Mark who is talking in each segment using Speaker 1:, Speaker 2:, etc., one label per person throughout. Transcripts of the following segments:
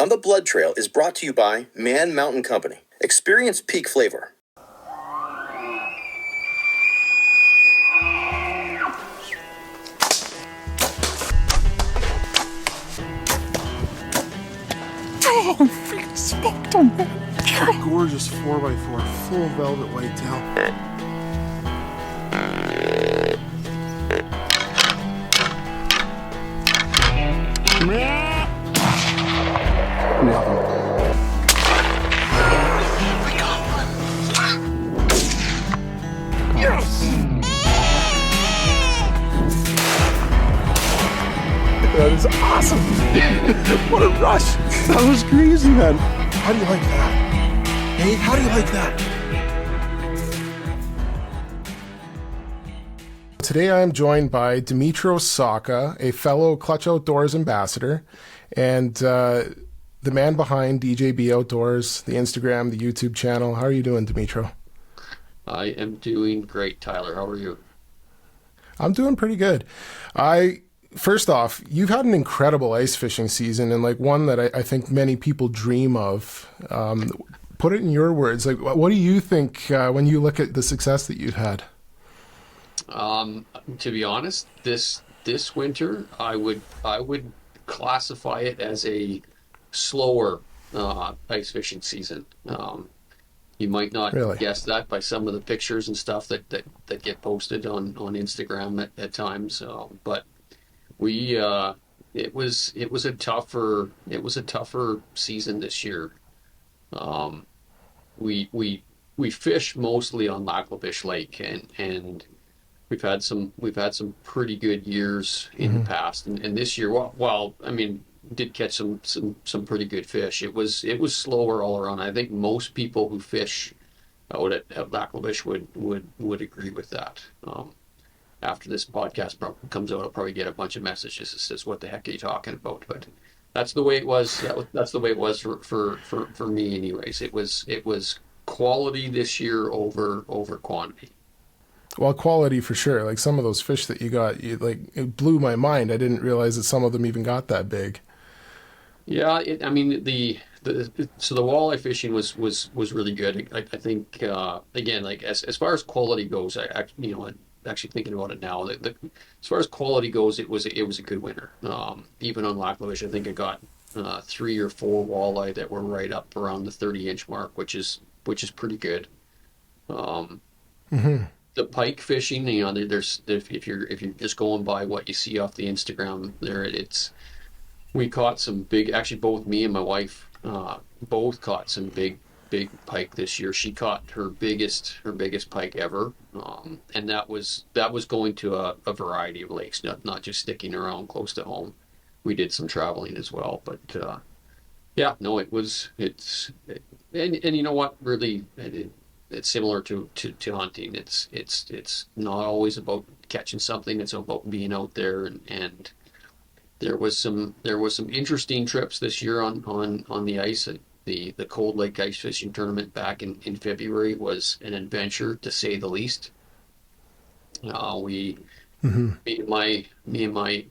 Speaker 1: On the Blood Trail is brought to you by Man Mountain Company. Experience peak flavor.
Speaker 2: Oh, freaking smoked them, man. Gorgeous 4x4, full velvet whitetail. That is awesome. What a rush. That was crazy, man. How do you like that? Hey, how do you like that? Today I am joined by Dmytro Sawka, a fellow Clutch Outdoors ambassador, and the man behind DJB Outdoors, the Instagram, the YouTube channel. How are you doing, Dmytro?
Speaker 3: I am doing great, Tyler. How are you?
Speaker 2: I'm doing pretty good. First off, you've had an incredible ice fishing season, and like one that I think many people dream of. Put it in your words. Like, what do you think when you look at the success that you've had?
Speaker 3: To be honest, this winter, I would classify it as a slower ice fishing season. You might not guess that by some of the pictures and stuff that get posted on Instagram at times, but it was a tougher season this year. We fish mostly on Lac-La-Biche Lake, and we've had some pretty good years in the past, and this year, well, I mean, did catch some pretty good fish. It was slower all around. I think most people who fish out at Lac-La-Biche would agree with that. After this podcast comes out, I'll probably get a bunch of messages that says, "What the heck are you talking about?" But that's the way it was. That's the way it was for me, anyways. It was quality this year over quantity.
Speaker 2: Well, quality for sure. Like some of those fish that you got, it blew my mind. I didn't realize that some of them even got that big.
Speaker 3: Yeah, I mean so the walleye fishing was really good. I think again, like as far as quality goes, actually thinking about it now, as far as quality goes, it was a good winter. Even on Lac-La-Biche, I think I got 3 or 4 walleye that were right up around the 30-inch mark, which is pretty good. The pike fishing, there's if you're just going by what you see off the Instagram there, we caught some big. Actually, both me and my wife both caught some big pike this year. She caught her biggest pike ever, and that was going to a variety of lakes, not just sticking around close to home. We did some traveling as well, but and you know what, really, it's similar to hunting. It's not always about catching something. It's about being out there, and there was some interesting trips this year on the ice. The Cold Lake Ice Fishing Tournament back in February was an adventure, to say the least. Me and my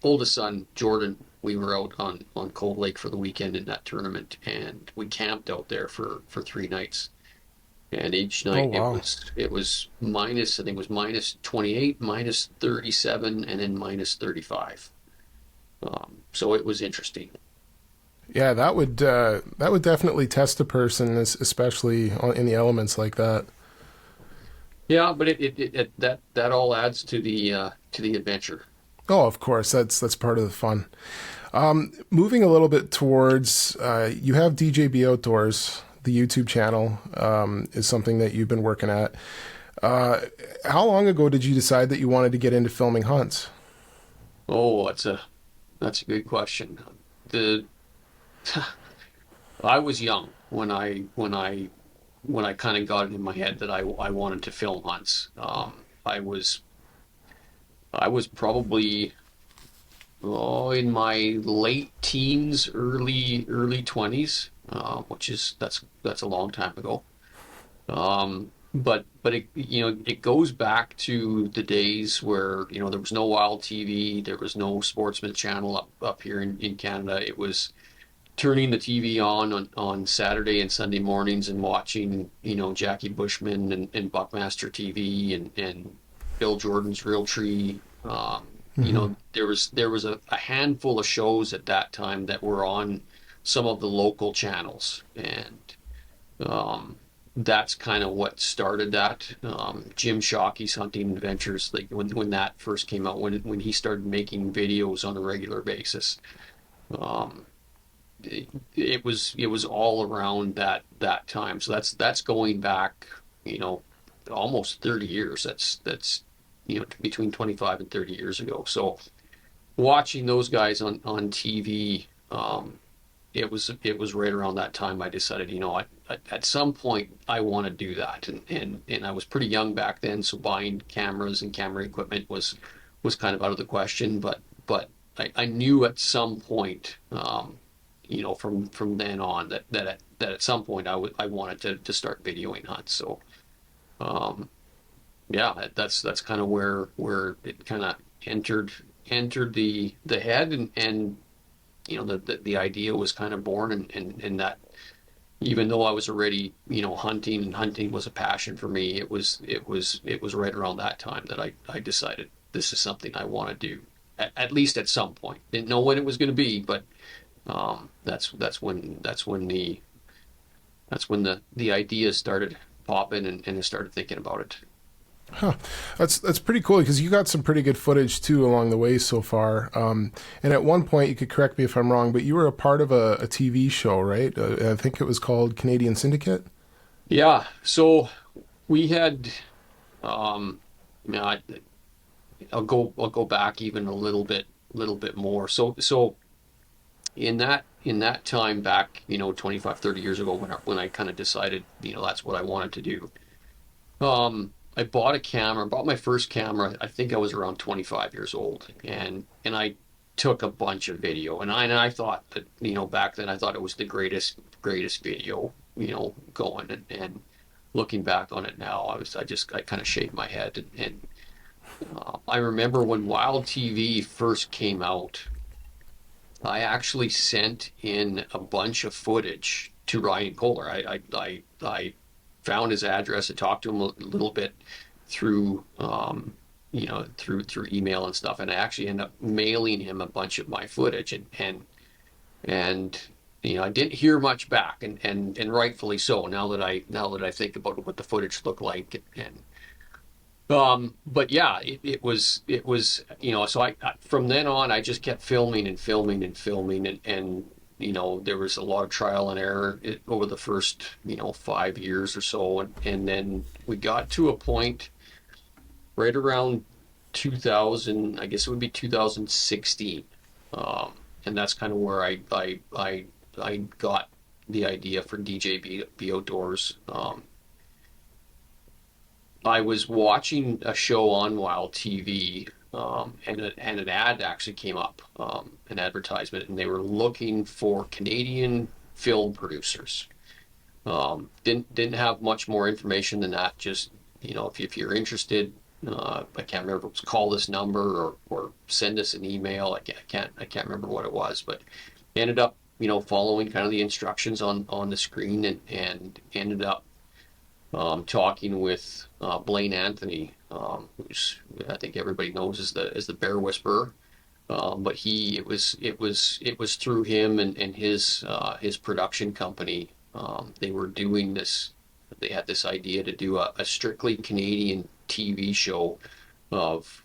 Speaker 3: oldest son Jordan, we were out on Cold Lake for the weekend in that tournament, and we camped out there for 3 nights. And each night it was minus, I think it was minus 28, minus 37, and then minus 35. So it was interesting.
Speaker 2: Yeah, that would definitely test a person, especially in the elements like that.
Speaker 3: Yeah, but that all adds to the adventure.
Speaker 2: Oh, of course, that's part of the fun. Moving a little bit towards, you have DJB Outdoors, the YouTube channel, is something that you've been working at. How long ago did you decide that you wanted to get into filming hunts?
Speaker 3: Oh, that's a good question. I was young when I kind of got it in my head that I wanted to film hunts. I was probably in my late teens, early 20s, that's a long time ago. But it goes back to the days where there was no Wild TV, there was no Sportsman channel up here in Canada. It was turning the TV on Saturday and Sunday mornings and watching, Jackie Bushman and Buckmaster TV and Bill Jordan's Real Tree. There was a handful of shows at that time that were on some of the local channels, and that's kind of what started that. Jim Shockey's Hunting Adventures, like when that first came out, when he started making videos on a regular basis. It was all around that time. So that's going back, almost 30 years. That's between 25 and 30 years ago. So watching those guys on TV, it was right around that time I decided, at some point I want to do that. And I was pretty young back then, so buying cameras and camera equipment was kind of out of the question. But I knew at some point, from then on that at some point I wanted to start videoing hunts. So yeah, that's kind of where it kind of entered the head, and the idea was kind of born, and that even though I was already hunting, and hunting was a passion for me, it was right around that time that I decided this is something I want to do, at least at some point. Didn't know when it was going to be, but that's when the ideas started popping, and I started thinking about it.
Speaker 2: Huh. That's pretty cool, because you got some pretty good footage too along the way so far. And at one point, you could correct me if I'm wrong, but you were a part of a TV show, right? I think it was called Canadian Syndicate.
Speaker 3: Yeah. So we had, I'll go back even a little bit more. So in that time back, 25, 30 years ago, when I kind of decided, that's what I wanted to do. I bought my first camera. I think I was around 25 years old, and I took a bunch of video, and I thought that, back then I thought it was the greatest video, going, and looking back on it now, I kind of shaved my head, and I remember when Wild TV first came out, I actually sent in a bunch of footage to Ryan Kohler. I found his address. I talked to him a little bit through through email and stuff, and I actually ended up mailing him a bunch of my footage, and I didn't hear much back, and rightfully so. Now that I think about what the footage looked like, but yeah, it was so I from then on I just kept filming and filming and filming, and there was a lot of trial and error over the first 5 years or so, and then we got to a point right around 2000, I guess it would be 2016, and that's kind of where I got the idea for DJB Outdoors. I was watching a show on Wild TV, and an ad actually came up, an advertisement, and they were looking for Canadian film producers. Didn't have much more information than that. Just if you're interested, I can't remember if it was call this number or send us an email. I can't remember what it was, but ended up following kind of the instructions on the screen, and ended up talking with Blaine Anthony, who's I think everybody knows as the Bear Whisperer, but it was through him and his production company. They were doing this. They had this idea to do a strictly Canadian TV show of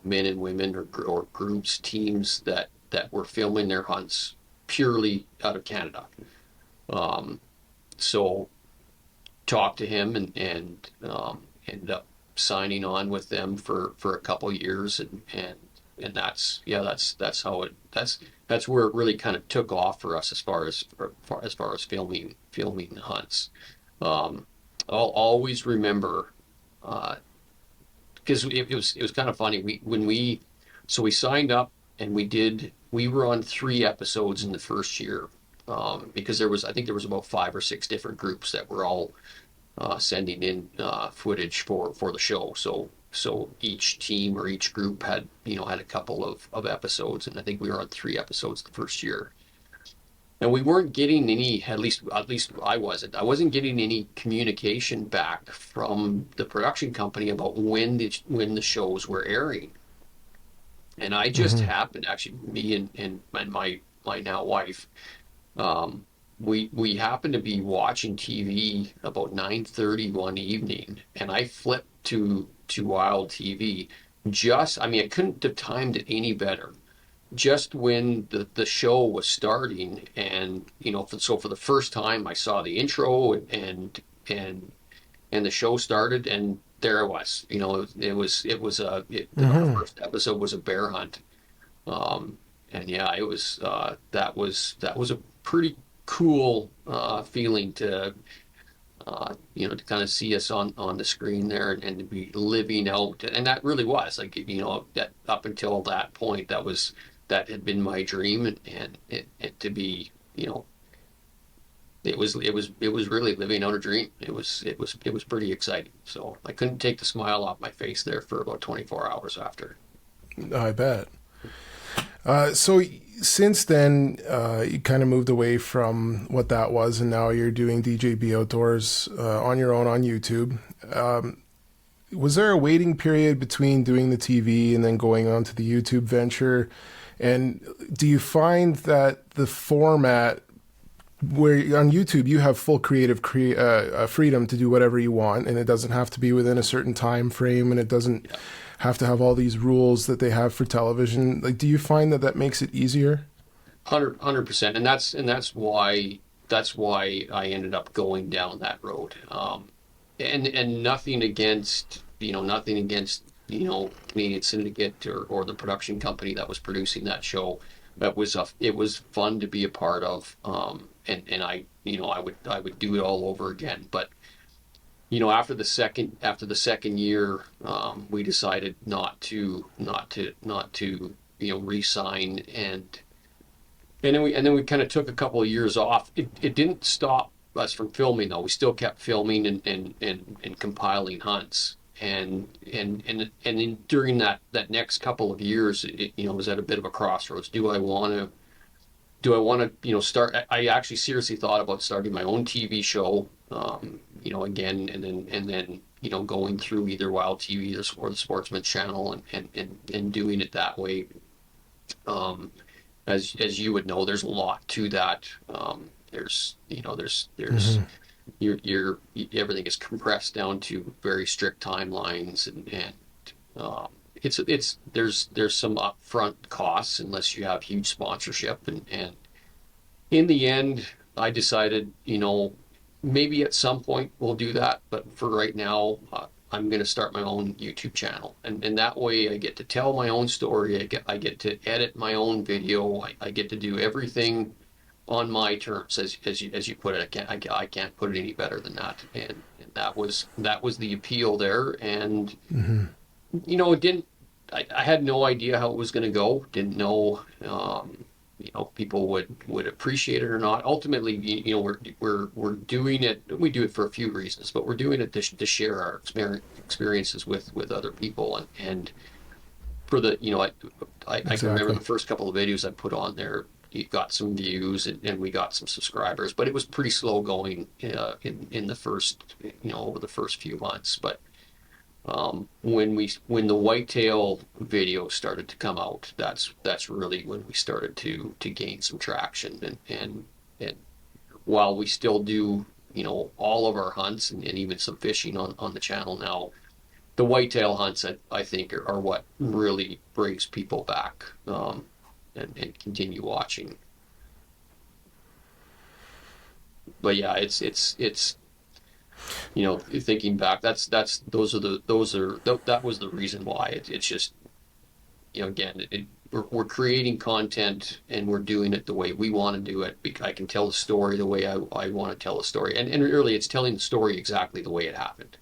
Speaker 3: men and women or groups, teams that were filming their hunts purely out of Canada. So talked to him and ended up signing on with them for a couple years, and that's where it really kind of took off for us as far as filming hunts. I'll always remember, because it was kind of funny. We signed up, and we were on 3 episodes in the first year, because I think there was about 5 or 6 different groups that were all sending in footage for the show. So each team or each group had a couple of episodes, and I think we were on 3 episodes the first year. and we weren't getting any, at least I wasn't getting any communication back from the production company about when the shows were airing. And I just
Speaker 2: Mm-hmm.
Speaker 3: happened, actually, me and my now wife, um, we happened to be watching TV about 9:30 one evening, and I flipped to Wild TV. Just, I mean, I couldn't have timed it any better. Just when the show was starting, and so for the first time, I saw the intro, and the show started, and there it was. Our
Speaker 2: Mm-hmm.
Speaker 3: first episode was a bear hunt. um, and yeah, it was that was a pretty cool feeling to to kind of see us on the screen there, and to be living out, and that really was like, that up until that point, that had been my dream, and it to be, it was really living out a dream. It was pretty exciting. So I couldn't take the smile off my face there for about 24 hours after.
Speaker 2: I bet. So since then, you kind of moved away from what that was, and now you're doing DJB Outdoors on your own on YouTube. Was there a waiting period between doing the TV and then going on to the YouTube venture? And do you find that the format where on YouTube you have full creative freedom to do whatever you want, and it doesn't have to be within a certain time frame, and it doesn't
Speaker 3: Yeah.
Speaker 2: have to have all these rules that they have for television? Like, do you find that that makes it easier?
Speaker 3: 100%, and that's why I ended up going down that road. And nothing against Canadian Syndicate, or the production company that was producing that show. It was fun to be a part of, and I would do it all over again. But after the second year, we decided not to re-sign, and then we kind of took a couple of years off. It didn't stop us from filming, though. We still kept filming, and compiling hunts. During that next couple of years, it was at a bit of a crossroads. Do I want to start? I actually seriously thought about starting my own TV show, again, and then going through either Wild TV or the Sportsman Channel, and doing it that way. As you would know, there's a lot to that. There's
Speaker 2: Mm-hmm.
Speaker 3: you're everything is compressed down to very strict timelines, and there's some upfront costs unless you have huge sponsorship, and in the end, I decided, maybe at some point we'll do that, but for right now, I'm going to start my own YouTube channel, and that way I get to tell my own story. I get to edit my own video. I get to do everything on my terms, as you put it. I can't put it any better than that. And that was the appeal there. And
Speaker 2: Mm-hmm.
Speaker 3: it didn't. I had no idea how it was going to go. Didn't know. People would appreciate it or not. Ultimately, we're doing it. We do it for a few reasons, but we're doing it to share our experiences with other people, and for the I can remember
Speaker 2: Exactly.
Speaker 3: the first couple of videos I put on there. You got some views, and we got some subscribers, but it was pretty slow going in the first over the first few months. But when the whitetail video started to come out, that's really when we started to gain some traction, and while we still do all of our hunts, and even some fishing on the channel now, the whitetail hunts, I think, are what really brings people back, and continue watching. But yeah, it's thinking back, that was the reason why. It's just, again, we're creating content, and we're doing it the way we want to do it. I can tell the story the way I want to tell the story, and really, it's telling the story exactly the way it happened.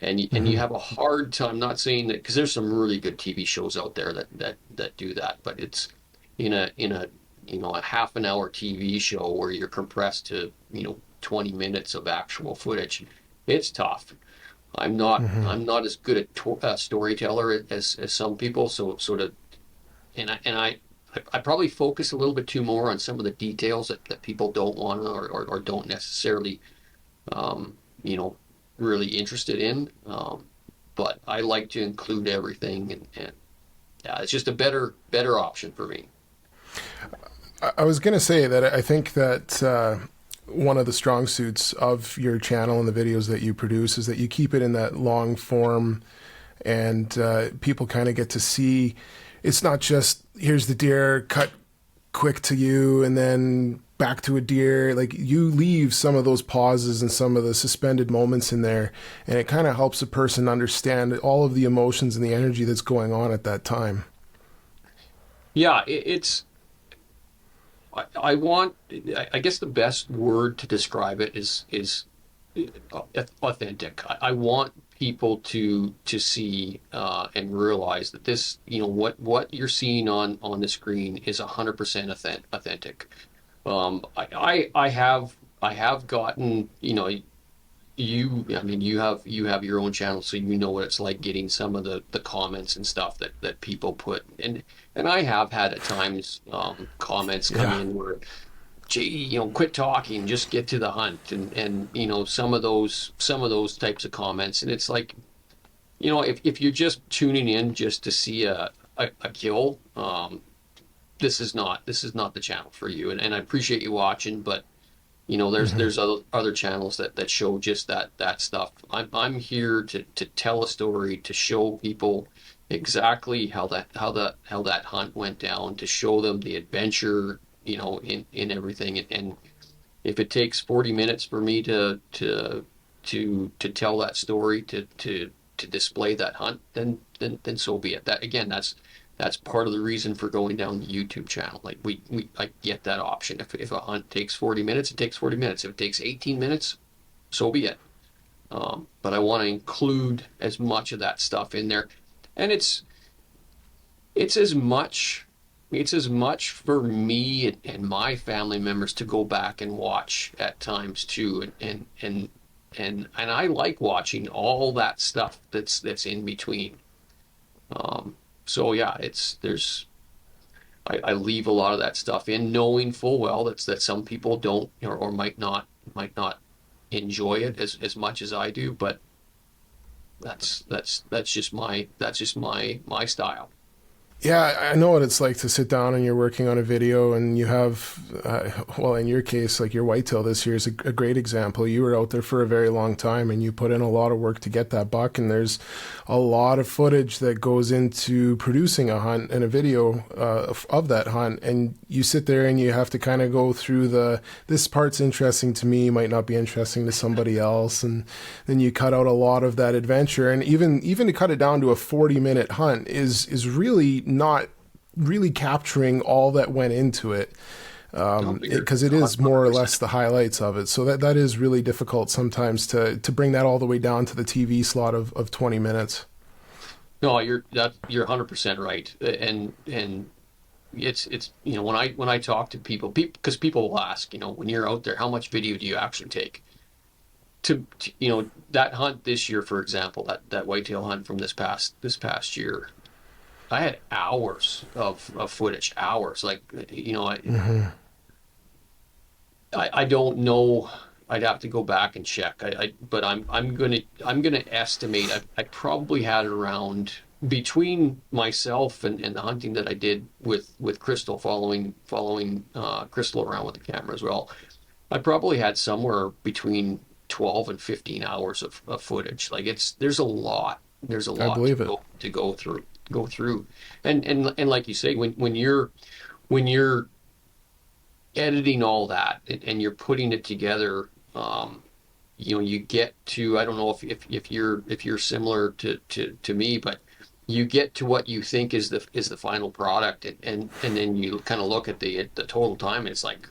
Speaker 3: And you
Speaker 2: Mm-hmm.
Speaker 3: have a hard time, not saying that, because there's some really good TV shows out there that do that, but it's in a half an hour TV show where you're compressed to 20 minutes of actual footage. It's tough. I'm not
Speaker 2: Mm-hmm.
Speaker 3: I'm not as good a storyteller as some people. So sort of, and I I probably focus a little bit too more on some of the details that people don't want to or don't necessarily, you know, really interested in. But I like to include everything, and yeah, it's just a better option for me.
Speaker 2: I was going to say that I think that one of the strong suits of your channel and the videos that you produce is that you keep it in that long form, and people kind of get to see. It's not just here's the deer cut quick to you and then back to a deer. Like, you leave some of those pauses and some of the suspended moments in there, and it kind of helps a person understand all of the emotions and the energy that's going on at that time.
Speaker 3: Yeah, it's. I want. I guess the best word to describe it is authentic. I want people to see and realize that this, what you're seeing on the screen is 100% authentic. I have gotten, I mean, you have your own channel, so you know what it's like getting some of the comments and stuff that people put, and I have had at times comments come in where, gee, quit talking, just get to the hunt, and some of those types of comments, and it's like, if you're just tuning in just to see a kill, this is not the channel for you, and I appreciate you watching, but there's other channels that show just that stuff. I'm here to tell a story, to show people exactly how that hunt went down, to show them the adventure, in everything. And if it takes 40 minutes for me to tell that story, to display that hunt, then so be it. That, again, that's part of the reason for going down the YouTube channel. Like, I get that option. If a hunt takes 40 minutes, it takes 40 minutes. If it takes 18 minutes, so be it. But I want to include as much of that stuff in there, and it's as much for me and my family members to go back and watch at times too, and I like watching all that stuff that's in between. So yeah, I leave a lot of that stuff in, knowing full well that some people don't or might not enjoy it as much as I do, but that's just my style.
Speaker 2: Yeah, I know what it's like to sit down and you're working on a video and you have, well, in your case, like your whitetail this year is a great example. You were out there for a very long time and you put in a lot of work to get that buck, and there's a lot of footage that goes into producing a hunt and a video of that hunt. And you sit there and you have to kind of go through this part's interesting to me, might not be interesting to somebody else. And then you cut out a lot of that adventure. And even to cut it down to a 40-minute hunt is really not really capturing all that went into it, because it is more or less the highlights of it. So that is really difficult sometimes to bring that all the way down to the TV slot of 20 minutes.
Speaker 3: No, you're 100% right, and it's when I talk to people, because people will ask, when you're out there, how much video do you actually take? To that hunt this year, for example, that whitetail hunt from this past year, I had hours of footage, hours. Like, I don't know. I'd have to go back and check. But I'm gonna estimate. I probably had around, between myself and the hunting that I did with Crystal, following Crystal around with the camera as well. I probably had somewhere between 12 and 15 hours of footage. Like, there's a lot. There's a lot to go through, and like you say, when you're editing all that and you're putting it together, you get to, I don't know if you're similar to me, but you get to what you think is the final product, and then you kind of look at the total time, and it's like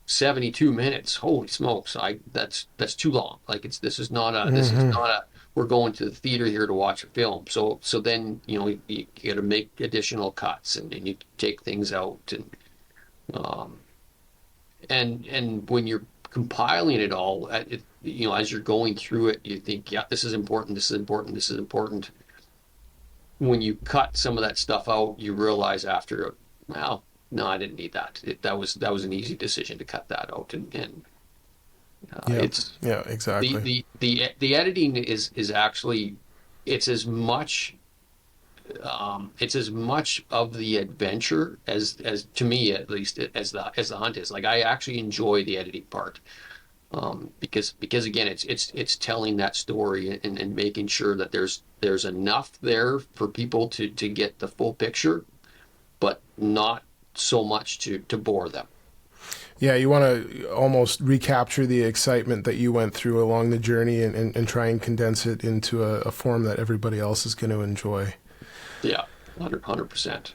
Speaker 3: 72 minutes. Holy smokes! That's too long. Like, this is not a we're going to the theater here to watch a film. So then you got to make additional cuts, and you take things out, and when you're compiling it all, as you're going through it, you think, yeah, this is important, this is important, this is important. When you cut some of that stuff out, you realize after Well, no, I didn't need that. That was an easy decision to cut that out, and
Speaker 2: Yeah,
Speaker 3: it's
Speaker 2: yeah, exactly.
Speaker 3: the editing is actually it's as much it's as much of the adventure as to me at least as the hunt is. Like I actually enjoy the editing part, because again it's telling that story and making sure that there's enough there for people to get the full picture, but not so much to bore them.
Speaker 2: Yeah, you want to almost recapture the excitement that you went through along the journey and try and condense it into a form that everybody else is going to enjoy.
Speaker 3: Yeah, 100%.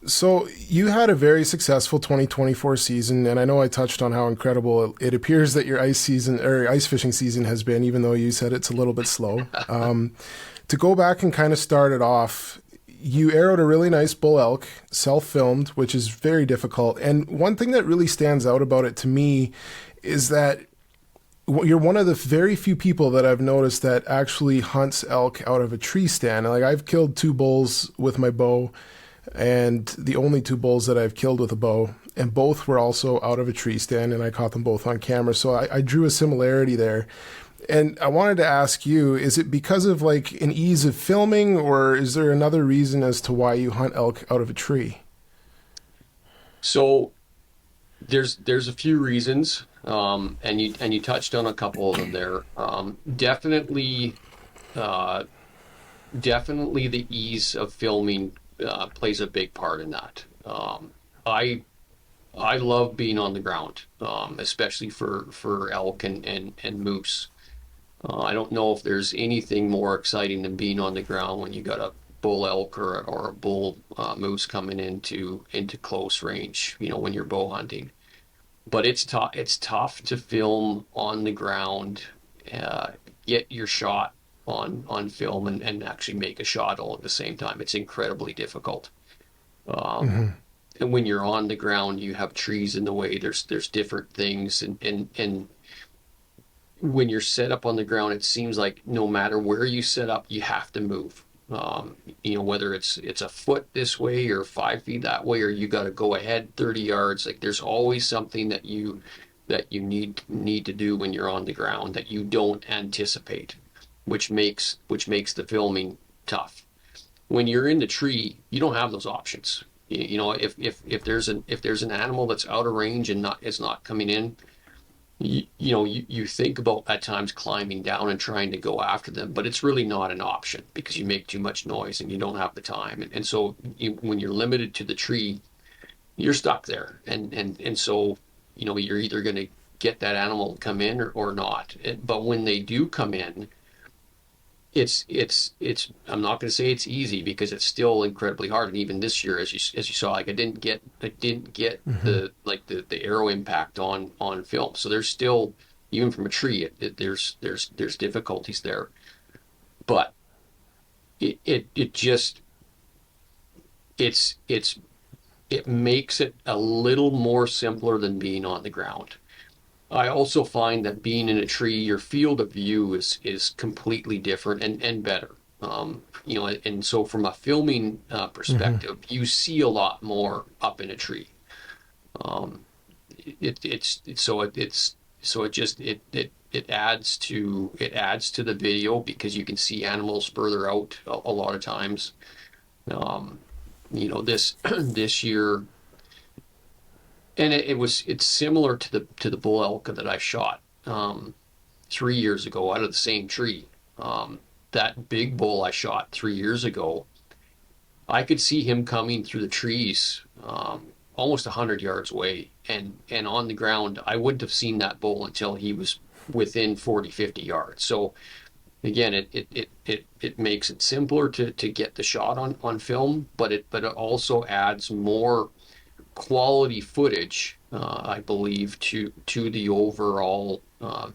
Speaker 2: So you had a very successful 2024 season, and I know I touched on how incredible it appears that your ice season or ice fishing season has been, even though you said it's a little bit slow. To go back and kind of start it off, you arrowed a really nice bull elk, self-filmed, which is very difficult. And one thing that really stands out about it to me is that you're one of the very few people that I've noticed that actually hunts elk out of a tree stand. Like I've killed 2 bulls with my bow, and the only 2 bulls that I've killed with a bow, and both were also out of a tree stand, and I caught them both on camera. So I drew a similarity there. And I wanted to ask you, is it because of like an ease of filming, or is there another reason as to why you hunt elk out of a tree?
Speaker 3: So there's a few reasons, and you touched on a couple of them there. Definitely the ease of filming plays a big part in that. I love being on the ground, especially for elk and moose. I don't know if there's anything more exciting than being on the ground when you got a bull elk or a bull moose coming into close range. When you're bow hunting, but it's tough to film on the ground, uh, get your shot on film and actually make a shot all at the same time. It's incredibly difficult. Um,
Speaker 2: Mm-hmm.
Speaker 3: and when you're on the ground, you have trees in the way. There's different things, and when you're set up on the ground, it seems like no matter where you set up, you have to move. Whether it's a foot this way or 5 feet that way, or you got to go ahead 30 yards. Like there's always something that you need to do when you're on the ground that you don't anticipate, which makes the filming tough. When you're in the tree, you don't have those options. If there's an animal that's out of range and not is not coming in, you think about at times climbing down and trying to go after them, but it's really not an option because you make too much noise and you don't have the time. And so when you're limited to the tree, you're stuck there. And so, you're either going to get that animal to come in or not. But when they do come in, it's I'm not going to say it's easy because it's still incredibly hard. And even this year, as you saw, like I didn't get
Speaker 2: Mm-hmm.
Speaker 3: the arrow impact on film. So there's still, even from a tree, there's difficulties there. But it just it's it makes it a little more simpler than being on the ground. I also find that being in a tree, your field of view is completely different and better. And so from a filming
Speaker 2: Mm-hmm.
Speaker 3: perspective, you see a lot more up in a tree. Um, it adds to the video because you can see animals further out a lot of times. Um, this this year, and it's similar to the bull elk that I shot 3 years ago out of the same tree. That big bull I shot 3 years ago, I could see him coming through the trees, almost 100 yards away, and on the ground. I wouldn't have seen that bull until he was within 40, 50 yards. So again, it makes it simpler to get the shot on film, but it also adds more quality footage, I believe, to the overall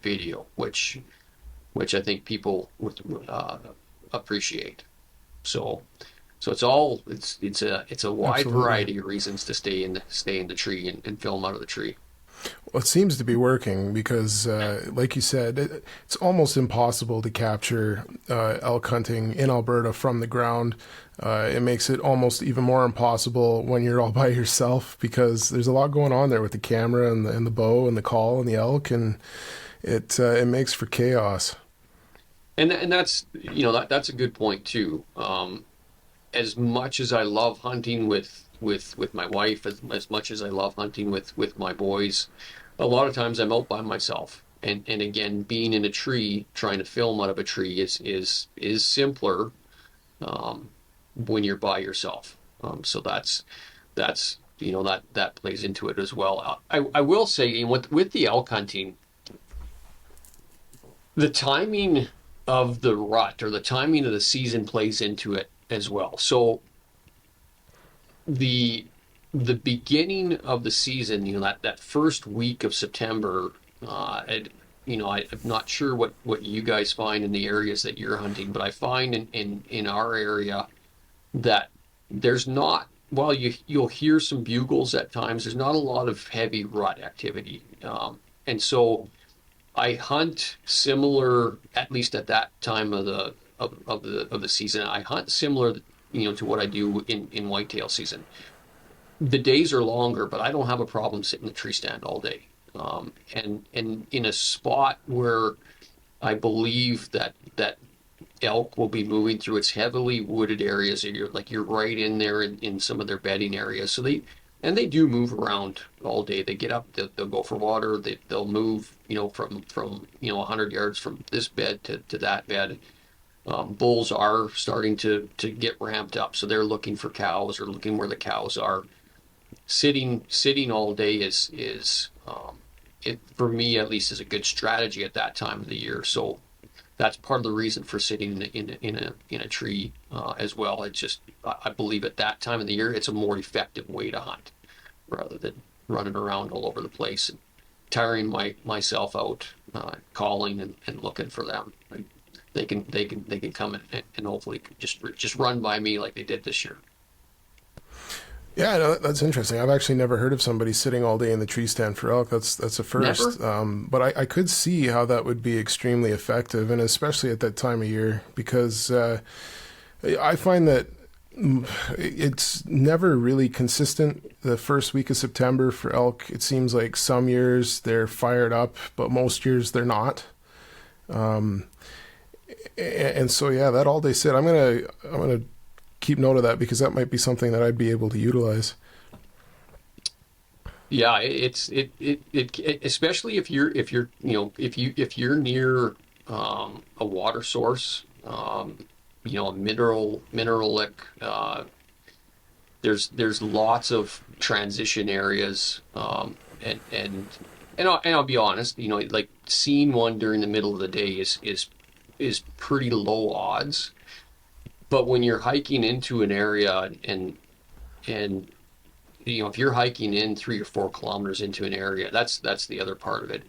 Speaker 3: video, which I think people would appreciate. So so it's a wide
Speaker 2: Absolutely.
Speaker 3: variety of reasons to stay in the tree and film out of the tree.
Speaker 2: Well, it seems to be working because, like you said, it's almost impossible to capture elk hunting in Alberta from the ground. It makes it almost even more impossible when you're all by yourself because there's a lot going on there with the camera and the bow and the call and the elk, and it makes for chaos.
Speaker 3: And that's, that's a good point too. As much as I love hunting with my wife, as much as I love hunting with my boys, a lot of times I'm out by myself. And again, being in a tree, trying to film out of a tree is simpler when you're by yourself. So that's that plays into it as well. I will say, with the elk hunting, the timing of the rut or the timing of the season plays into it as well. So the beginning of the season, that first week of September, I'm not sure what you guys find in the areas that you're hunting, but I find in our area that there's not, while you'll hear some bugles at times, there's not a lot of heavy rut activity. And so I hunt similar, at least at that time of the season. I hunt similar, to what I do in whitetail season. The days are longer, but I don't have a problem sitting in the tree stand all day. And in a spot where I believe that elk will be moving through its heavily wooded areas, and you're right in there in some of their bedding areas. So they do move around all day. They get up, they'll go for water, they'll move, from 100 yards from this bed to that bed. Bulls are starting to get ramped up, so they're looking for cows or looking where the cows are. Sitting all day is it, for me at least, is a good strategy at that time of the year. So that's part of the reason for sitting in a tree as well. It's just, I believe at that time of the year it's a more effective way to hunt rather than running around all over the place and tiring myself out calling and looking for them. They can come and hopefully just run by me like they did this year.
Speaker 2: Yeah, no, that's interesting. I've actually never heard of somebody sitting all day in the tree stand for elk. That's a first. But I could see how that would be extremely effective, and especially at that time of year, because I find that it's never really consistent the first week of September for elk. It seems like some years they're fired up, but most years they're not. And so, yeah, that all day sit, I'm gonna keep note of that because that might be something that I'd be able to utilize.
Speaker 3: Yeah, it especially if you're near a water source, a mineralic. There's lots of transition areas, and I'll be honest, like seeing one during the middle of the day is pretty low odds. But when you're hiking into an area and if you're hiking in 3 or 4 kilometers into an area, that's the other part of it.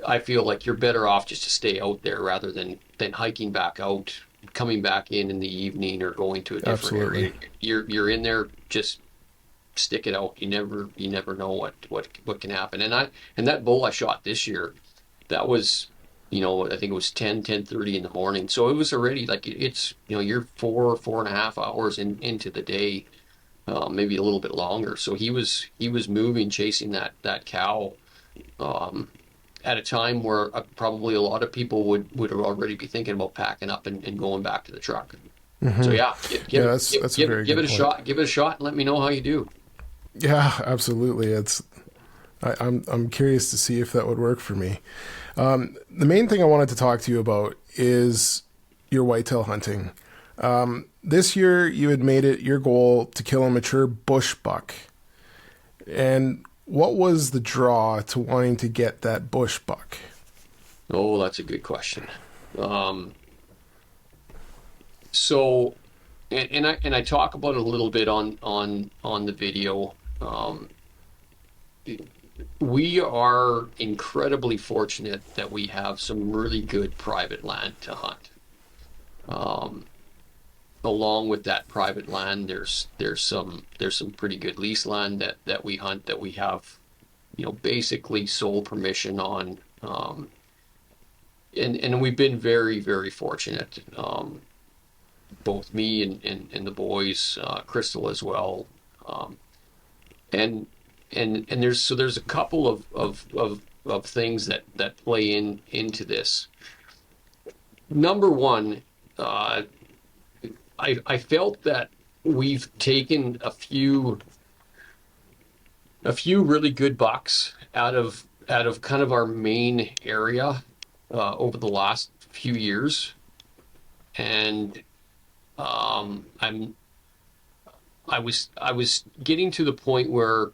Speaker 3: I feel like you're better off just to stay out there rather than hiking back out, coming back in the evening or going to a different area. You're in there, just stick it out. You never know what can happen. And that bull I shot this year, that was, I think it was 10:30 in the morning. So it was already like it's, you're 4.5 hours into the day, maybe a little bit longer. So he was moving, chasing that cow, at a time where probably a lot of people would already be thinking about packing up and going back to the truck. Mm-hmm. So yeah, give it a shot. Give it a shot and let me know how you do.
Speaker 2: Yeah, absolutely. I'm curious to see if that would work for me. The main thing I wanted to talk to you about is your whitetail hunting. This year you had made it your goal to kill a mature bush buck. And what was the draw to wanting to get that bush buck?
Speaker 3: Oh, that's a good question. So, and I talk about it a little bit on the video. We are incredibly fortunate that we have some really good private land to hunt. Along with that private land, there's some pretty good lease land that we hunt, that we have basically sole permission on, and we've been very, very fortunate. Both me and the boys, Crystal as well. And there's a couple of things that play into this. Number one, I felt that we've taken a few really good bucks out of kind of our main area over the last few years, and I was getting to the point where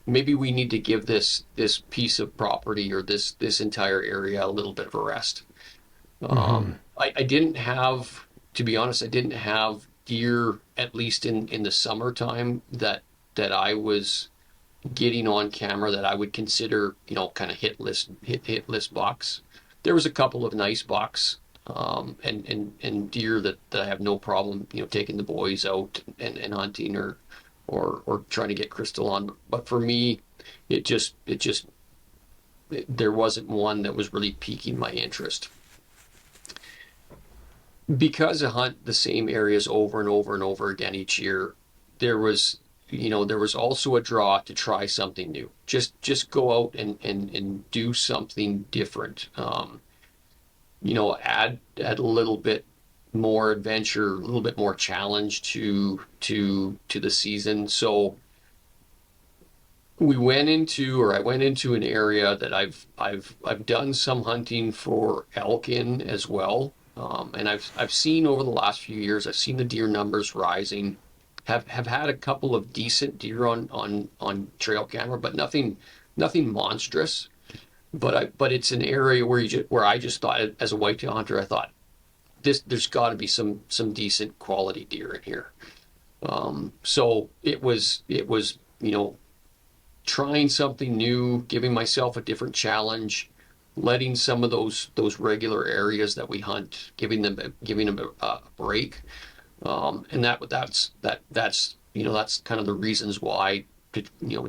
Speaker 3: maybe we need to give this piece of property or this entire area a little bit of a rest. I didn't have, to be honest, I didn't have deer, at least in the summertime, that I was getting on camera that I would consider, kind of hit list bucks. There was a couple of nice bucks, and deer that I have no problem, taking the boys out and hunting or trying to get Crystal on. But for me, there wasn't one that was really piquing my interest. Because I hunt the same areas over and over and over again each year, there was also a draw to try something new. Just go out and do something different. Add a little bit more adventure, a little bit more challenge to the season. So I went into an area that I've done some hunting for elk in as well. And I've seen over the last few years, I've seen the deer numbers rising. Have had a couple of decent deer on trail camera, but nothing monstrous. But it's an area where I just thought, as a whitetail hunter, I thought there's got to be some decent quality deer in here. So it was trying something new, giving myself a different challenge, letting some of those regular areas that we hunt, giving them a break. And that's kind of the reasons why,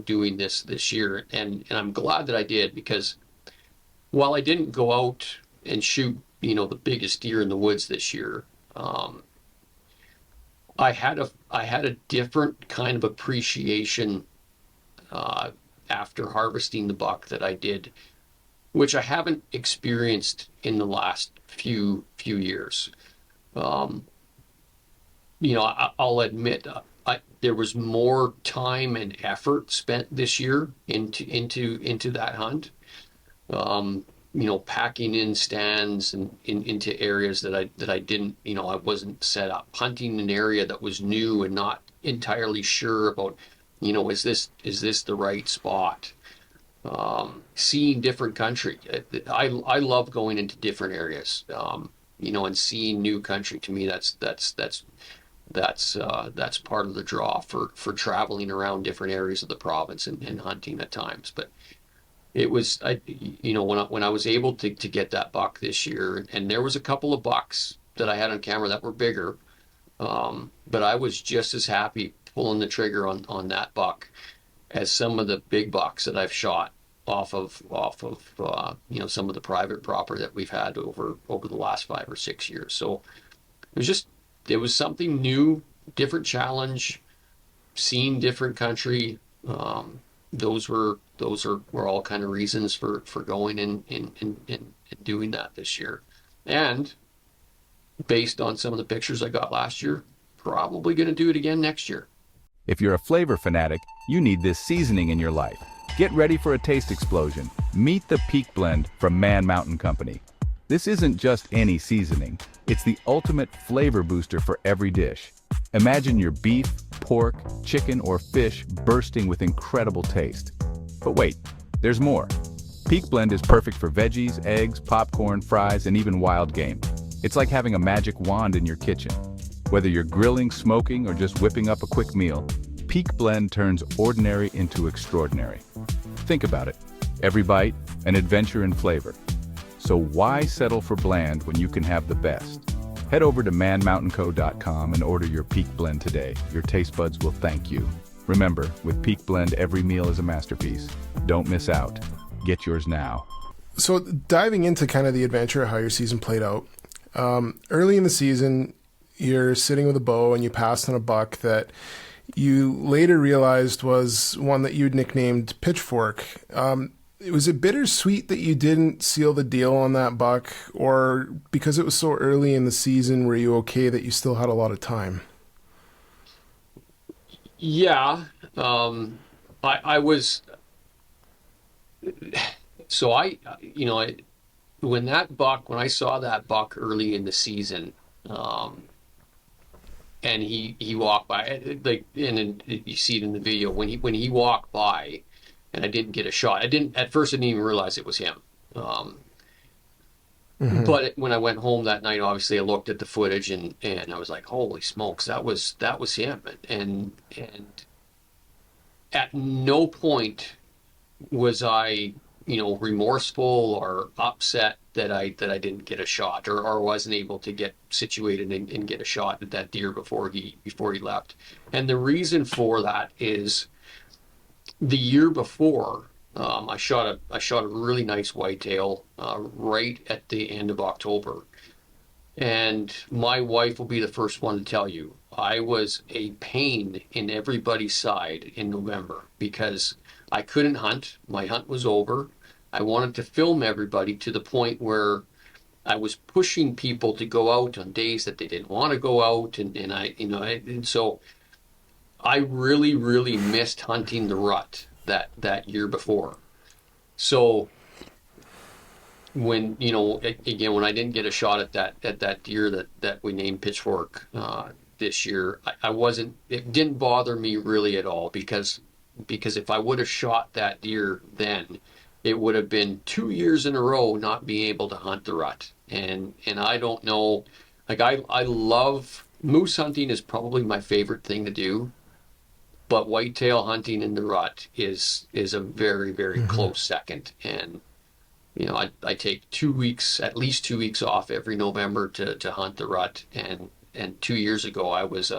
Speaker 3: doing this year. And I'm glad that I did, because while I didn't go out and shoot, the biggest deer in the woods this year, I had a different kind of appreciation after harvesting the buck that I did, which I haven't experienced in the last few years. I'll admit, there was more time and effort spent this year into that hunt. Packing in stands and into areas that I didn't, I wasn't set up. Hunting an area that was new and not entirely sure about, is this the right spot? Seeing different country. I love going into different areas, and seeing new country. To me, that's part of the draw for traveling around different areas of the province and hunting at times. But it was, when I was able to get that buck this year, and there was a couple of bucks that I had on camera that were bigger, but I was just as happy pulling the trigger on that buck as some of the big bucks that I've shot off of some of the private property that we've had over the last 5 or 6 years. So it was something new, different challenge, seeing different country. Those were all kind of reasons for going and doing that this year. And based on some of the pictures I got last year, probably going to do it again next year.
Speaker 4: If you're a flavor fanatic, you need this seasoning in your life. Get ready for a taste explosion. Meet the Peak Blend from Man Mountain Company. This isn't just any seasoning. It's the ultimate flavor booster for every dish. Imagine your beef, pork, chicken, or fish bursting with incredible taste. But wait, there's more. Peak Blend is perfect for veggies, eggs, popcorn, fries, and even wild game. It's like having a magic wand in your kitchen. Whether you're grilling, smoking, or just whipping up a quick meal, Peak Blend turns ordinary into extraordinary. Think about it. Every bite, an adventure in flavor. So why settle for bland when you can have the best? Head over to manmountainco.com and order your Peak Blend today. Your taste buds will thank you. Remember, with Peak Blend, every meal is a masterpiece. Don't miss out. Get yours now.
Speaker 2: So diving into kind of the adventure of how your season played out, early in the season, you're sitting with a bow and you passed on a buck that you later realized was one that you'd nicknamed Pitchfork. Was it bittersweet that you didn't seal the deal on that buck, or because it was so early in the season, were you okay that you still had a lot of time?
Speaker 3: Yeah, I was. So when I saw that buck early in the season, and he walked by, like, and then you see it in the video when he walked by, and I didn't get a shot. At first I didn't even realize it was him. But when I went home that night, obviously I looked at the footage and I was like, holy smokes, that was him. And at no point was I, remorseful or upset that I didn't get a shot or wasn't able to get situated and get a shot at that deer before he left. And the reason for that is the year before, I shot a really nice whitetail right at the end of October. And my wife will be the first one to tell you, I was a pain in everybody's side in November because I couldn't hunt. My hunt was over. I wanted to film everybody to the point where I was pushing people to go out on days that they didn't want to go out. And so I really, really missed hunting the rut that year before. So when, again, when I didn't get a shot at that deer that we named Pitchfork this year, it didn't bother me really at all because if I would have shot that deer then, it would have been 2 years in a row not being able to hunt the rut. And I don't know, like I love moose hunting is probably my favorite thing to do. But whitetail hunting in the rut is a very, very close second. And, I take 2 weeks, at least 2 weeks off every November to hunt the rut. And 2 years ago, I was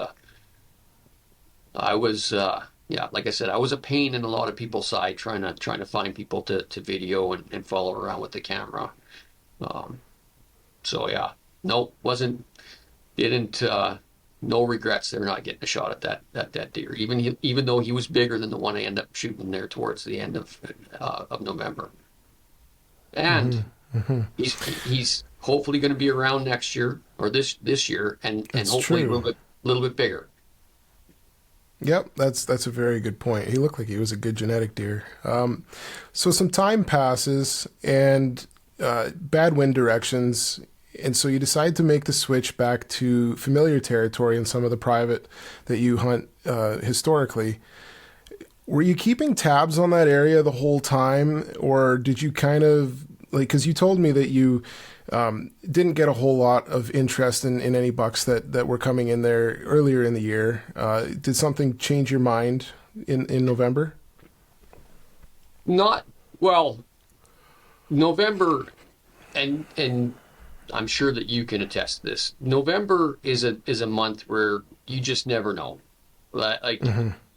Speaker 3: like I said, I was a pain in a lot of people's side trying to find people to video and follow around with the camera. So yeah, no regrets there not getting a shot at that deer, even though he was bigger than the one I ended up shooting there towards the end of November. And he's hopefully going to be around next year or this year, and hopefully a little bit bigger.
Speaker 2: Yep, that's a very good point. He looked like he was a good genetic deer. So some time passes and bad wind directions. And so you decide to make the switch back to familiar territory in some of the private that you hunt historically. Were you keeping tabs on that area the whole time, or did you kind of, like, because you told me that you didn't get a whole lot of interest in any bucks that were coming in there earlier in the year. Did something change your mind in November?
Speaker 3: November, and I'm sure that you can attest to this. November is a month where you just never know. Like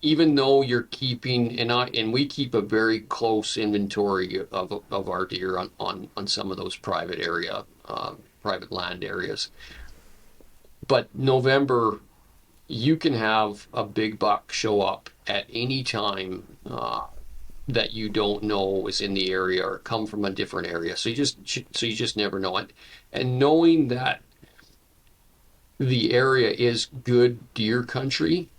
Speaker 3: even though you're keeping, and we keep a very close inventory of our deer on some of those private land areas. But November, you can have a big buck show up at any time that you don't know is in the area or come from a different area. So you just never know it. And knowing that the area is good deer country,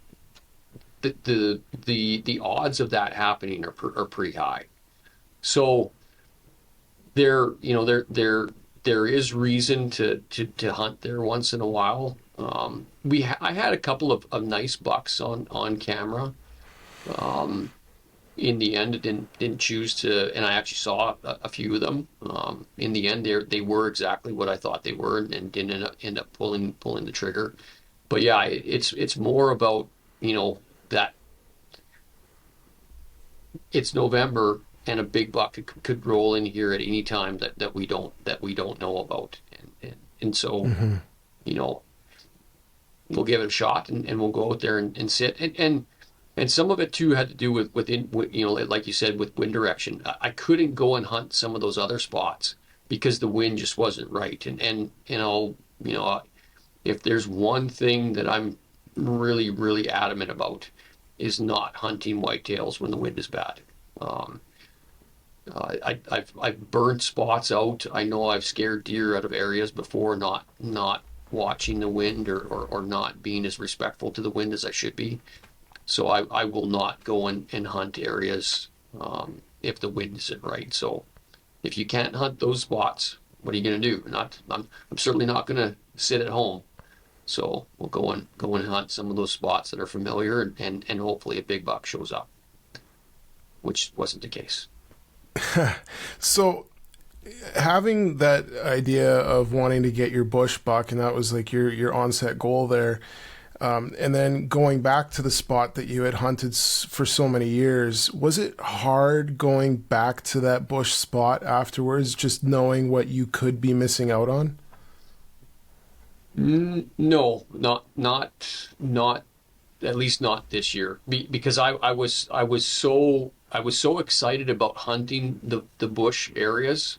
Speaker 3: the odds of that happening are pretty high. So there is reason to hunt there once in a while. I had a couple of nice bucks on camera. In the end, it didn't choose to, and I actually saw a few of them. In the end, they were exactly what I thought they were, and didn't end up pulling the trigger. But yeah, it's more about that it's November and a big buck could roll in here at any time that we don't know about, and so we'll give it a shot and we'll go out there and sit and And some of it too had to do with you know, like you said, with wind direction. I couldn't go and hunt some of those other spots because the wind just wasn't right. And you know, if there's one thing that I'm really, really adamant about is not hunting whitetails when the wind is bad. Um, I've burned spots out. I know I've scared deer out of areas before, not watching the wind or not being as respectful to the wind as I should be. So I will not go and hunt areas if the wind isn't right. So if you can't hunt those spots, what are you going to do? I'm certainly not going to sit at home. So we'll go and hunt some of those spots that are familiar, and hopefully a big buck shows up, which wasn't the case.
Speaker 2: So having that idea of wanting to get your bush buck, and that was like your onset goal there, and then going back to the spot that you had hunted for so many years, was it hard going back to that bush spot afterwards, just knowing what you could be missing out on?
Speaker 3: No, not at least not this year, because I was so excited about hunting the bush areas.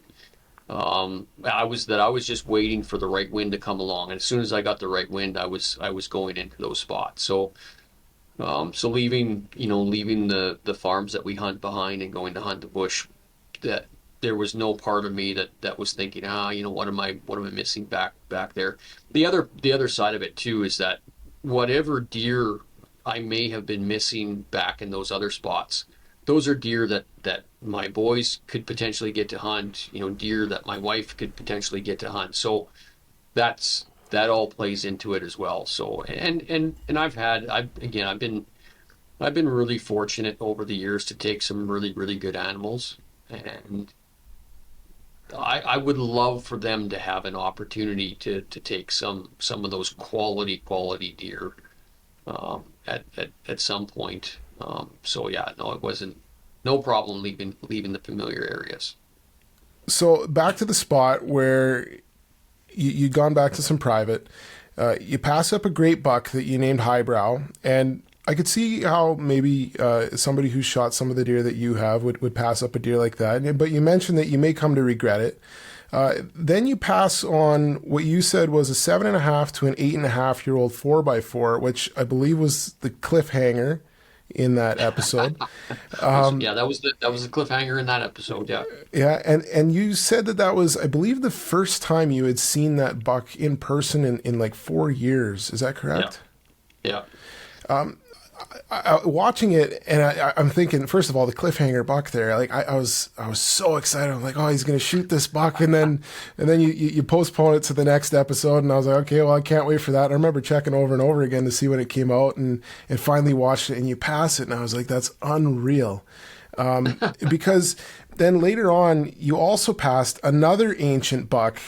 Speaker 3: I was just waiting for the right wind to come along, and as soon as I got the right wind, I was going into those spots. So leaving the farms that we hunt behind and going to hunt the bush, that there was no part of me that was thinking, what am I missing back there. The other side of it too is that whatever deer I may have been missing back in those other spots, those are deer that my boys could potentially get to hunt, deer that my wife could potentially get to hunt. So that all plays into it as well. So and I've been really fortunate over the years to take some really, really good animals, and I would love for them to have an opportunity to take some of those quality deer at some point. So yeah, no, it wasn't no problem leaving the familiar areas.
Speaker 2: So back to the spot where you'd gone back to some private. You pass up a great buck that you named Highbrow, and I could see how maybe somebody who shot some of the deer that you have would pass up a deer like that. But you mentioned that you may come to regret it. Then you pass on what you said was a 7.5 to an 8.5-year-old 4x4, which I believe was the cliffhanger in that episode.
Speaker 3: Yeah, that was the cliffhanger in that episode. Yeah.
Speaker 2: Yeah, and you said that was, I believe, the first time you had seen that buck in person in like 4 years. Is that correct?
Speaker 3: Yeah.
Speaker 2: Watching it, and I'm thinking, first of all, the cliffhanger buck there, like I was so excited. I'm like, oh, he's gonna shoot this buck, and then you postpone it to the next episode, and I was like, okay, well, I can't wait for that. And I remember checking over and over again to see when it came out, and finally watched it, and you pass it, and I was like, that's unreal, because then later on you also passed another ancient buck,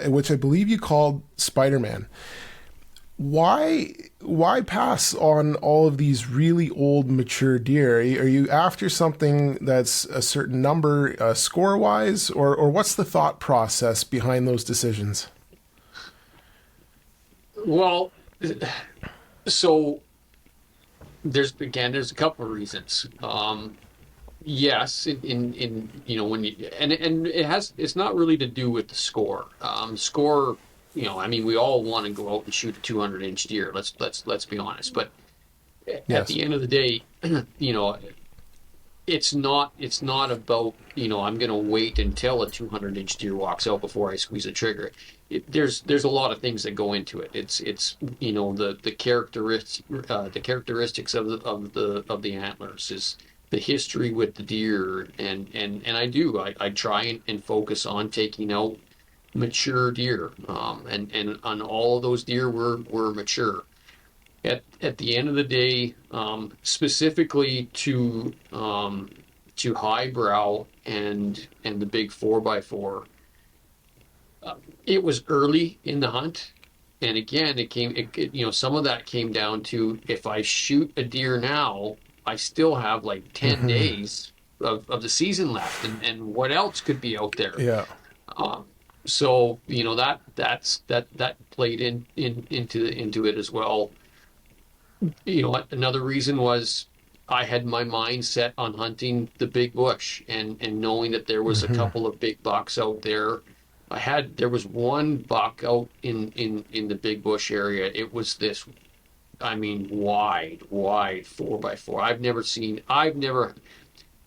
Speaker 2: which I believe you called Spider-Man. Why pass on all of these really old, mature deer? Are you after something that's a certain number score-wise, or what's the thought process behind those decisions?
Speaker 3: Well, so there's a couple of reasons. Yes, in when you and it's not really to do with the score. Score. We all want to go out and shoot a 200-inch deer. Let's be honest. But at the end of the day, it's not about I'm going to wait until a 200-inch deer walks out before I squeeze the trigger. There's a lot of things that go into it. It's the characteristics of the antlers, is the history with the deer, and I try and focus on taking out mature deer, and on all of those deer were mature. At the end of the day, specifically to highbrow and the big 4x4, it was early in the hunt, and again, some of that came down to, if I shoot a deer now, I still have like 10 days of the season left, and what else could be out there?
Speaker 2: Yeah.
Speaker 3: So that played into it as well. Another reason was I had my mind set on hunting the big bush, and knowing that there was a couple of big bucks out there. There was one buck out in the big bush area. It was this, I mean, wide 4x4. I've never,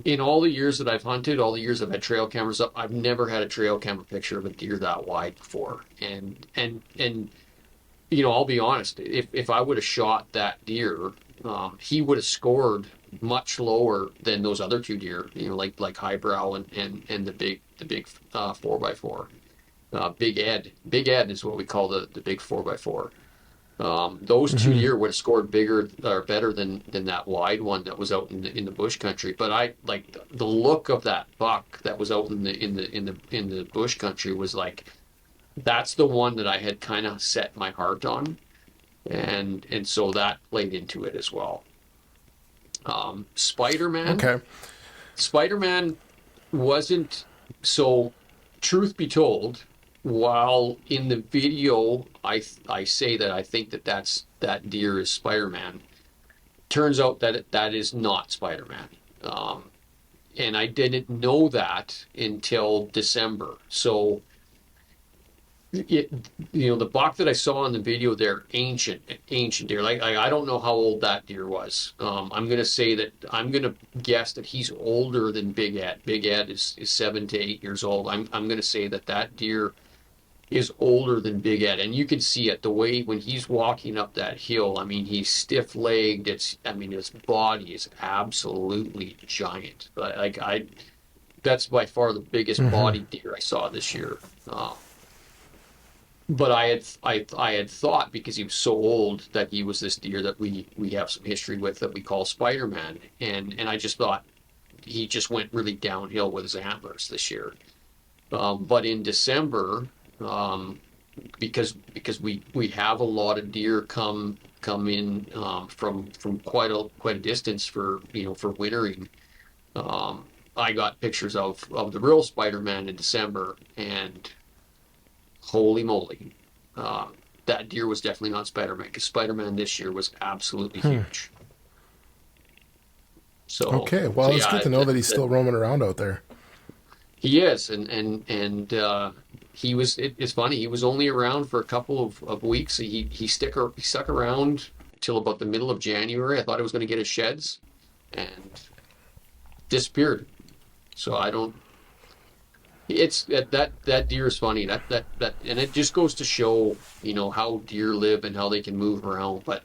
Speaker 3: in all the years that I've hunted, all the years I've had trail cameras up, I've never had a trail camera picture of a deer that wide before. And you know, I'll be honest, if I would have shot that deer, he would have scored much lower than those other two deer, you know, like highbrow and the big 4x4. Big Ed is what we call the big 4x4. Those two deer would have scored bigger or better than that wide one that was out in the bush country. But I like the look of that buck that was out in the bush country was like, that's the one that I had kind of set my heart on, and so that played into it as well. Spider-Man.
Speaker 2: Okay.
Speaker 3: Spider-Man wasn't, so truth be told, while in the video I say that I think that deer is Spider-Man, turns out that that is not Spider-Man. And I didn't know that until December. So the buck that I saw in the video there, ancient deer. Like I don't know how old that deer was. I'm gonna guess that he's older than Big Ed. Big Ed is 7 to 8 years old. I'm gonna say that deer is older than Big Ed, and you can see it the way when he's walking up that hill. I mean, he's stiff-legged. His body is absolutely giant. That's by far the biggest body deer I saw this year. But I had thought, because he was so old, that he was this deer that we have some history with that we call Spider-Man, and I just thought he just went really downhill with his antlers this year. But in December, because we have a lot of deer come in from quite a distance for wintering. I got pictures of the real Spider-Man in December, and holy moly, that deer was definitely not Spider-Man, because Spider-Man this year was absolutely huge. So
Speaker 2: okay, well, it's good to know that he's still roaming around out there.
Speaker 3: He is, and he was. It's funny. He was only around for a couple of weeks. He stuck around till about the middle of January. I thought he was going to get his sheds, and disappeared. So I don't. It's that deer is funny. That and it just goes to show, how deer live and how they can move around. But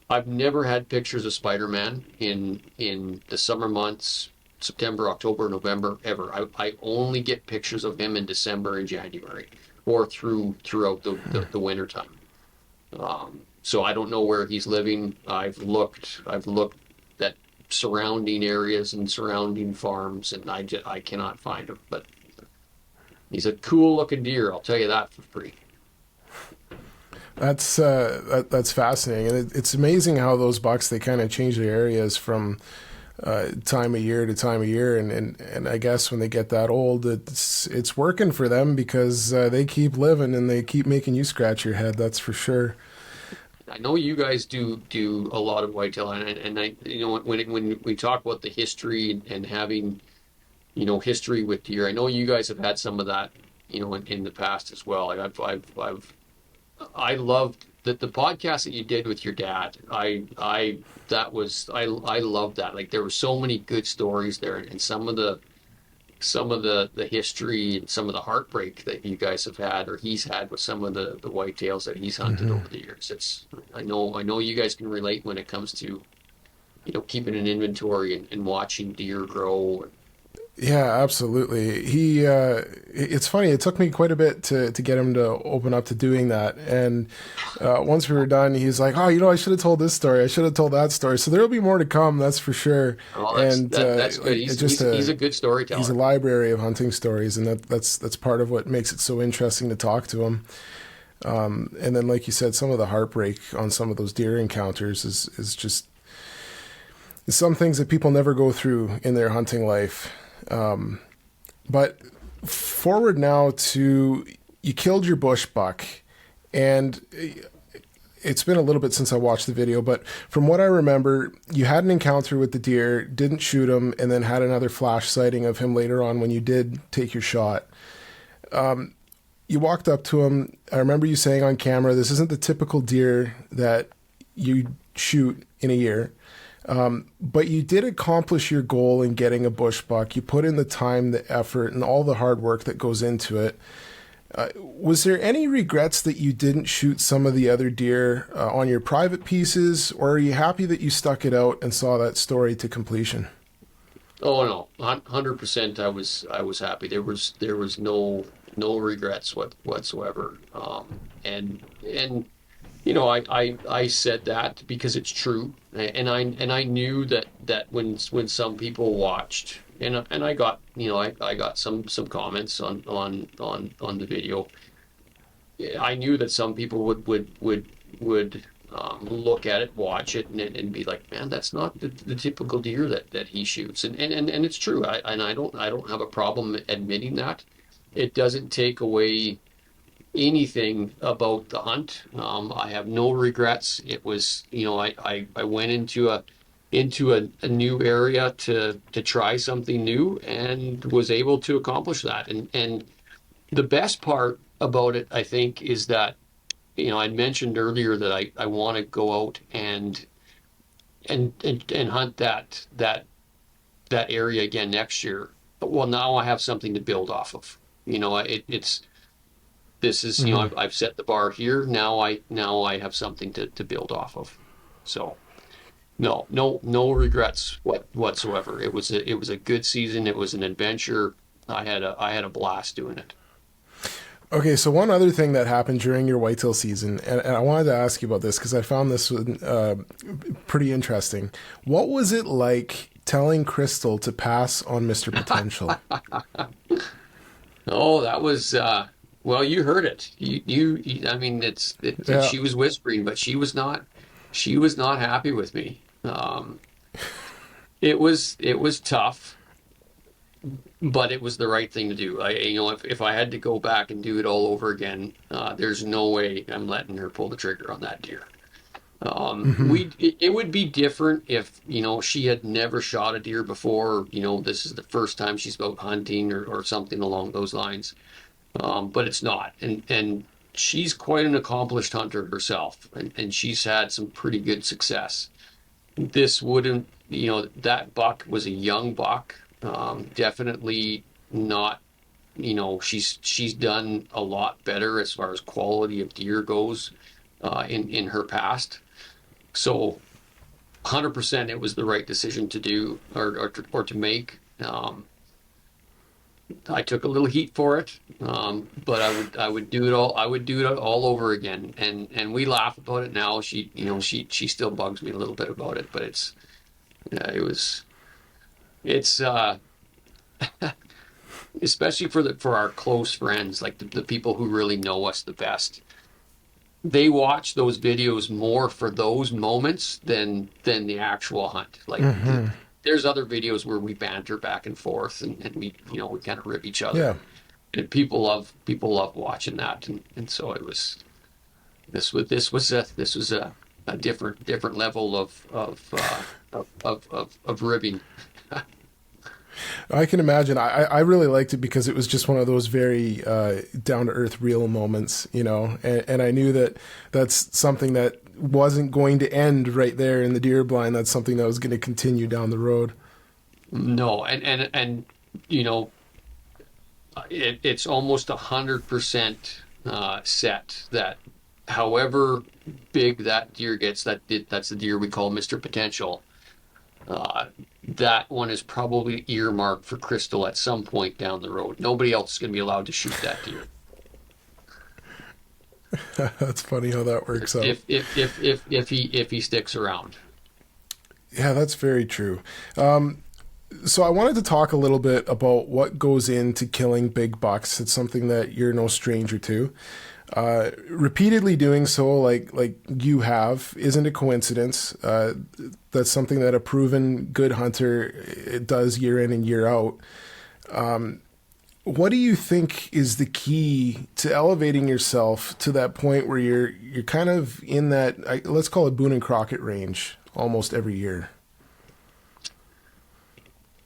Speaker 3: I've never had pictures of Spider-Man in the summer months, September, October, November, ever. I only get pictures of him in December and January, or throughout the winter time. So I don't know where he's living. I've looked at surrounding areas and surrounding farms, and I cannot find him. But he's a cool looking deer, I'll tell you that for free.
Speaker 2: That's fascinating, and it's amazing how those bucks, they kind of change their areas from time of year to time of year, and I guess when they get that old, it's working for them, because they keep living and they keep making you scratch your head. That's for sure.
Speaker 3: I know you guys do a lot of whitetail, and I when we talk about the history and having history with deer, I know you guys have had some of that in the past as well. Like I loved the podcast that you did with your dad. I loved that. Like, there were so many good stories there, and some of the history and some of the heartbreak that you guys have had, or he's had, with some of the whitetails that he's hunted over the years. I know you guys can relate when it comes to keeping an inventory and watching deer grow.
Speaker 2: Yeah, absolutely. It's funny, it took me quite a bit to get him to open up to doing that. And once we were done, he's like, I should have told this story. I should have told that story. So there'll be more to come, that's for sure.
Speaker 3: Oh, that's good. He's a good storyteller.
Speaker 2: He's a library of hunting stories, and that's part of what makes it so interesting to talk to him. And then, like you said, some of the heartbreak on some of those deer encounters is just some things that people never go through in their hunting life. But forward now to, you killed your bush buck, and it's been a little bit since I watched the video, but from what I remember, you had an encounter with the deer, didn't shoot him, and then had another flash sighting of him later on when you did take your shot. You walked up to him. I remember you saying on camera, this isn't the typical deer that you shoot in a year. But you did accomplish your goal in getting a bush buck. You put in the time, the effort, and all the hard work that goes into it. Was there any regrets that you didn't shoot some of the other deer on your private pieces, or are you happy that you stuck it out and saw that story to completion?
Speaker 3: Oh no, 100%. I was happy. There was no regrets whatsoever. And you know, I said that because it's true, and I knew that when some people watched, and I got, you know, I got some comments on the video. I knew that some people would look at it, watch it, and be like, man, that's not the typical deer that he shoots, and it's true. I don't have a problem admitting that. It doesn't take away anything about the hunt. I have no regrets. It was, you know, I went into a new area to try something new and was able to accomplish that. And the best part about it, I think, is that, you know, I mentioned earlier that I want to go out and hunt that area again next year. Well, now I have something to build off of. You know, this is, you know, I've set the bar here. Now I have something to build off of. So no regrets whatsoever. It was a good season. It was an adventure. I had a blast doing it.
Speaker 2: Okay, so one other thing that happened during your whitetail season, and I wanted to ask you about this because I found this pretty interesting. What was it like telling Crystal to pass on Mr. Potential?
Speaker 3: Oh, that was well, you heard it. You I mean,
Speaker 2: Yeah.
Speaker 3: she was whispering, but she was not happy with me. It was tough, but it was the right thing to do. You know, if I had to go back and do it all over again, there's no way I'm letting her pull the trigger on that deer. It would be different if, you know, she had never shot a deer before. You know, this is the first time she's out hunting or something along those lines. But it's not, and she's quite an accomplished hunter herself, and she's had some pretty good success. This wouldn't, you know, that buck was a young buck, definitely not, you know, she's done a lot better as far as quality of deer goes, in her past. So 100% it was the right decision to do or to make. I took a little heat for it, but I would do it all. I would do it all over again, and we laugh about it now. She, you know, she still bugs me a little bit about it, but it's especially for our close friends, like the people who really know us the best. They watch those videos more for those moments than the actual hunt. Like. There's other videos where we banter back and forth and we, you know, we kind of rib each other.
Speaker 2: Yeah.
Speaker 3: And people love watching that. And so it was, this was a different level of ribbing.
Speaker 2: I can imagine. I really liked it because it was just one of those very down to earth, real moments, you know. And I knew that that's something that wasn't going to end right there in the deer blind. That's something that was going to continue down the road.
Speaker 3: No, and you know, it's almost 100% set that however big that deer gets, that's the deer we call Mr. Potential. That one is probably earmarked for Crystal at some point down the road. Nobody else is going to be allowed to shoot that deer.
Speaker 2: That's funny how that works out.
Speaker 3: If he sticks around.
Speaker 2: Yeah, that's very true. So I wanted to talk a little bit about what goes into killing big bucks. It's something that you're no stranger to. Repeatedly doing so, like you have, isn't a coincidence. That's something that a proven good hunter does year in and year out. What do you think is the key to elevating yourself to that point where you're kind of in that, let's call it Boone and Crockett range almost every year?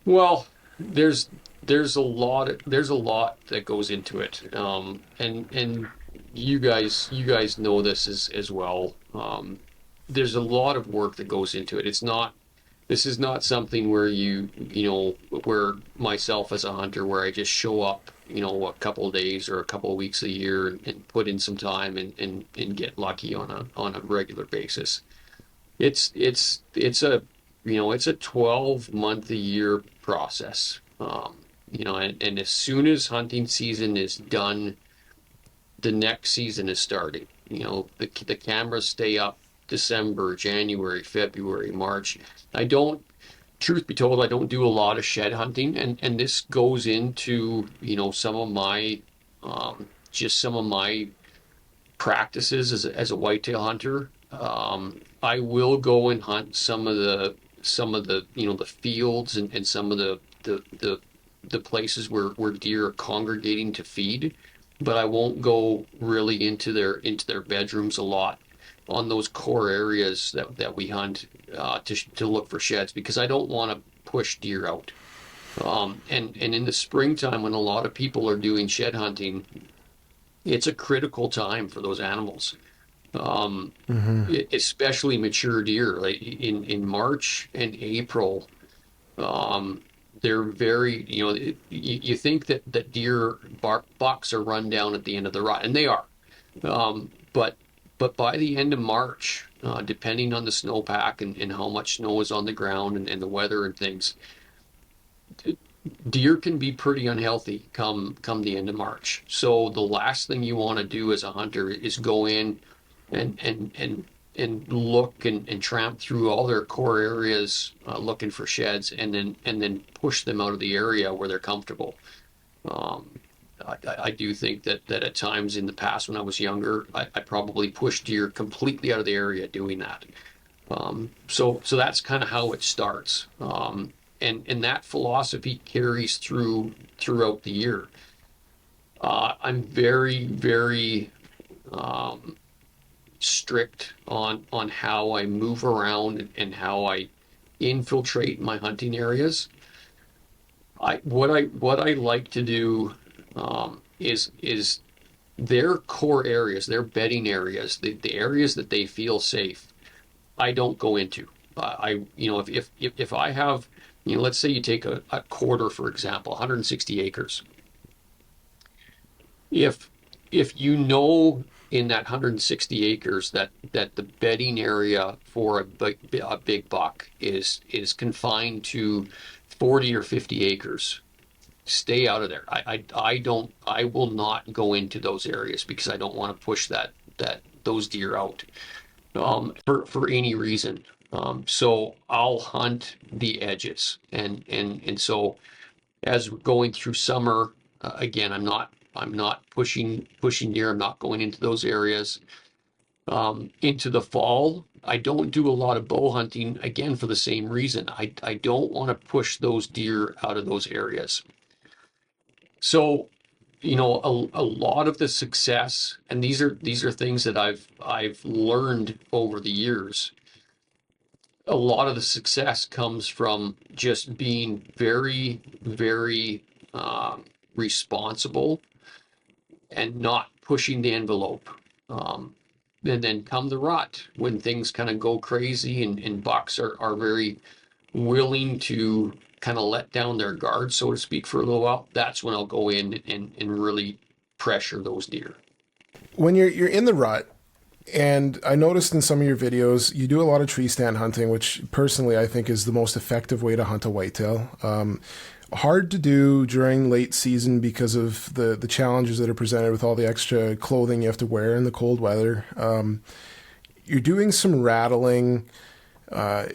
Speaker 3: Well, there's a lot that goes into it, and you guys know this as well. There's a lot of work that goes into it. This is not something where where myself as a hunter, where I just show up, a couple of days or a couple of weeks a year and put in some time and get lucky on a regular basis. It's a 12-month a year process. And as soon as hunting season is done, the next season is starting. The cameras stay up December, January, February, March. Truth be told, I don't do a lot of shed hunting, and this goes into, some of my, some of my practices as a whitetail hunter. I will go and hunt some of the the fields and some of the places where deer are congregating to feed, but I won't go really into their bedrooms a lot on those core areas that we hunt to look for sheds, because I don't want to push deer out. And in the springtime, when a lot of people are doing shed hunting, it's a critical time for those animals. Especially mature deer, like in March and April. They're very, you think that deer bucks are run down at the end of the rut, and they are. But by the end of March, depending on the snowpack and how much snow is on the ground and the weather and things, deer can be pretty unhealthy come the end of March. So the last thing you want to do as a hunter is go in and look and tramp through all their core areas looking for sheds, and then push them out of the area where they're comfortable. I do think that at times in the past when I was younger, I probably pushed deer completely out of the area doing that. So that's kind of how it starts. And that philosophy carries throughout the year. I'm very, very strict on how I move around and how I infiltrate my hunting areas. What I like to do is their core areas, their bedding areas, the areas that they feel safe, I don't go into. If I have, let's say you take a quarter, for example, 160 acres. If in that 160 acres that the bedding area for a big buck is confined to 40 or 50 acres, stay out of there. I will not go into those areas, because I don't want to push those deer out for any reason. So I'll hunt the edges, and so as we're going through summer, again, I'm not pushing deer. I'm not going into those areas. Into the fall, I don't do a lot of bow hunting, again, for the same reason. I don't want to push those deer out of those areas. So, a lot of the success, and these are things that I've learned over the years. A lot of the success comes from just being very, very responsible and not pushing the envelope. And then come the rut, when things kind of go crazy and bucks are very willing to kind of let down their guard, so to speak, for a little while, that's when I'll go in and really pressure those deer.
Speaker 2: When you're in the rut, and I noticed in some of your videos, you do a lot of tree stand hunting, which personally I think is the most effective way to hunt a whitetail. Hard to do during late season because of the challenges that are presented with all the extra clothing you have to wear in the cold weather. You're doing some rattling, a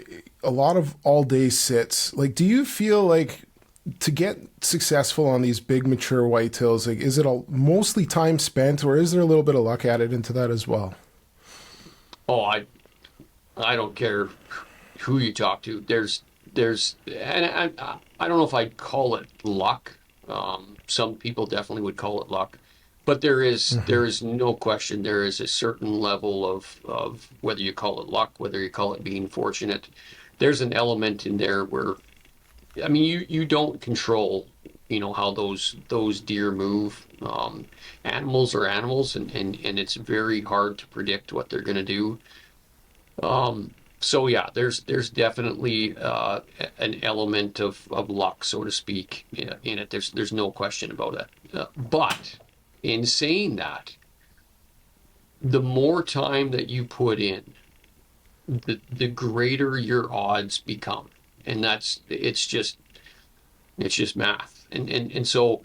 Speaker 2: lot of all-day sits. Like, do you feel like to get successful on these big mature whitetails, like, is it mostly time spent, or is there a little bit of luck added into that as well?
Speaker 3: Oh, I don't care who you talk to. There's and I don't know if I'd call it luck. Some people definitely would call it luck, but there is no question there is a certain level of whether you call it luck, whether you call it being fortunate. There's an element in there where, I mean, you don't control, how those deer move. Animals are animals, and it's very hard to predict what they're going to do. So yeah, there's definitely an element of luck, so to speak, in it. There's no question about it. But in saying that, the more time that you put in, the greater your odds become, and it's just math. And so,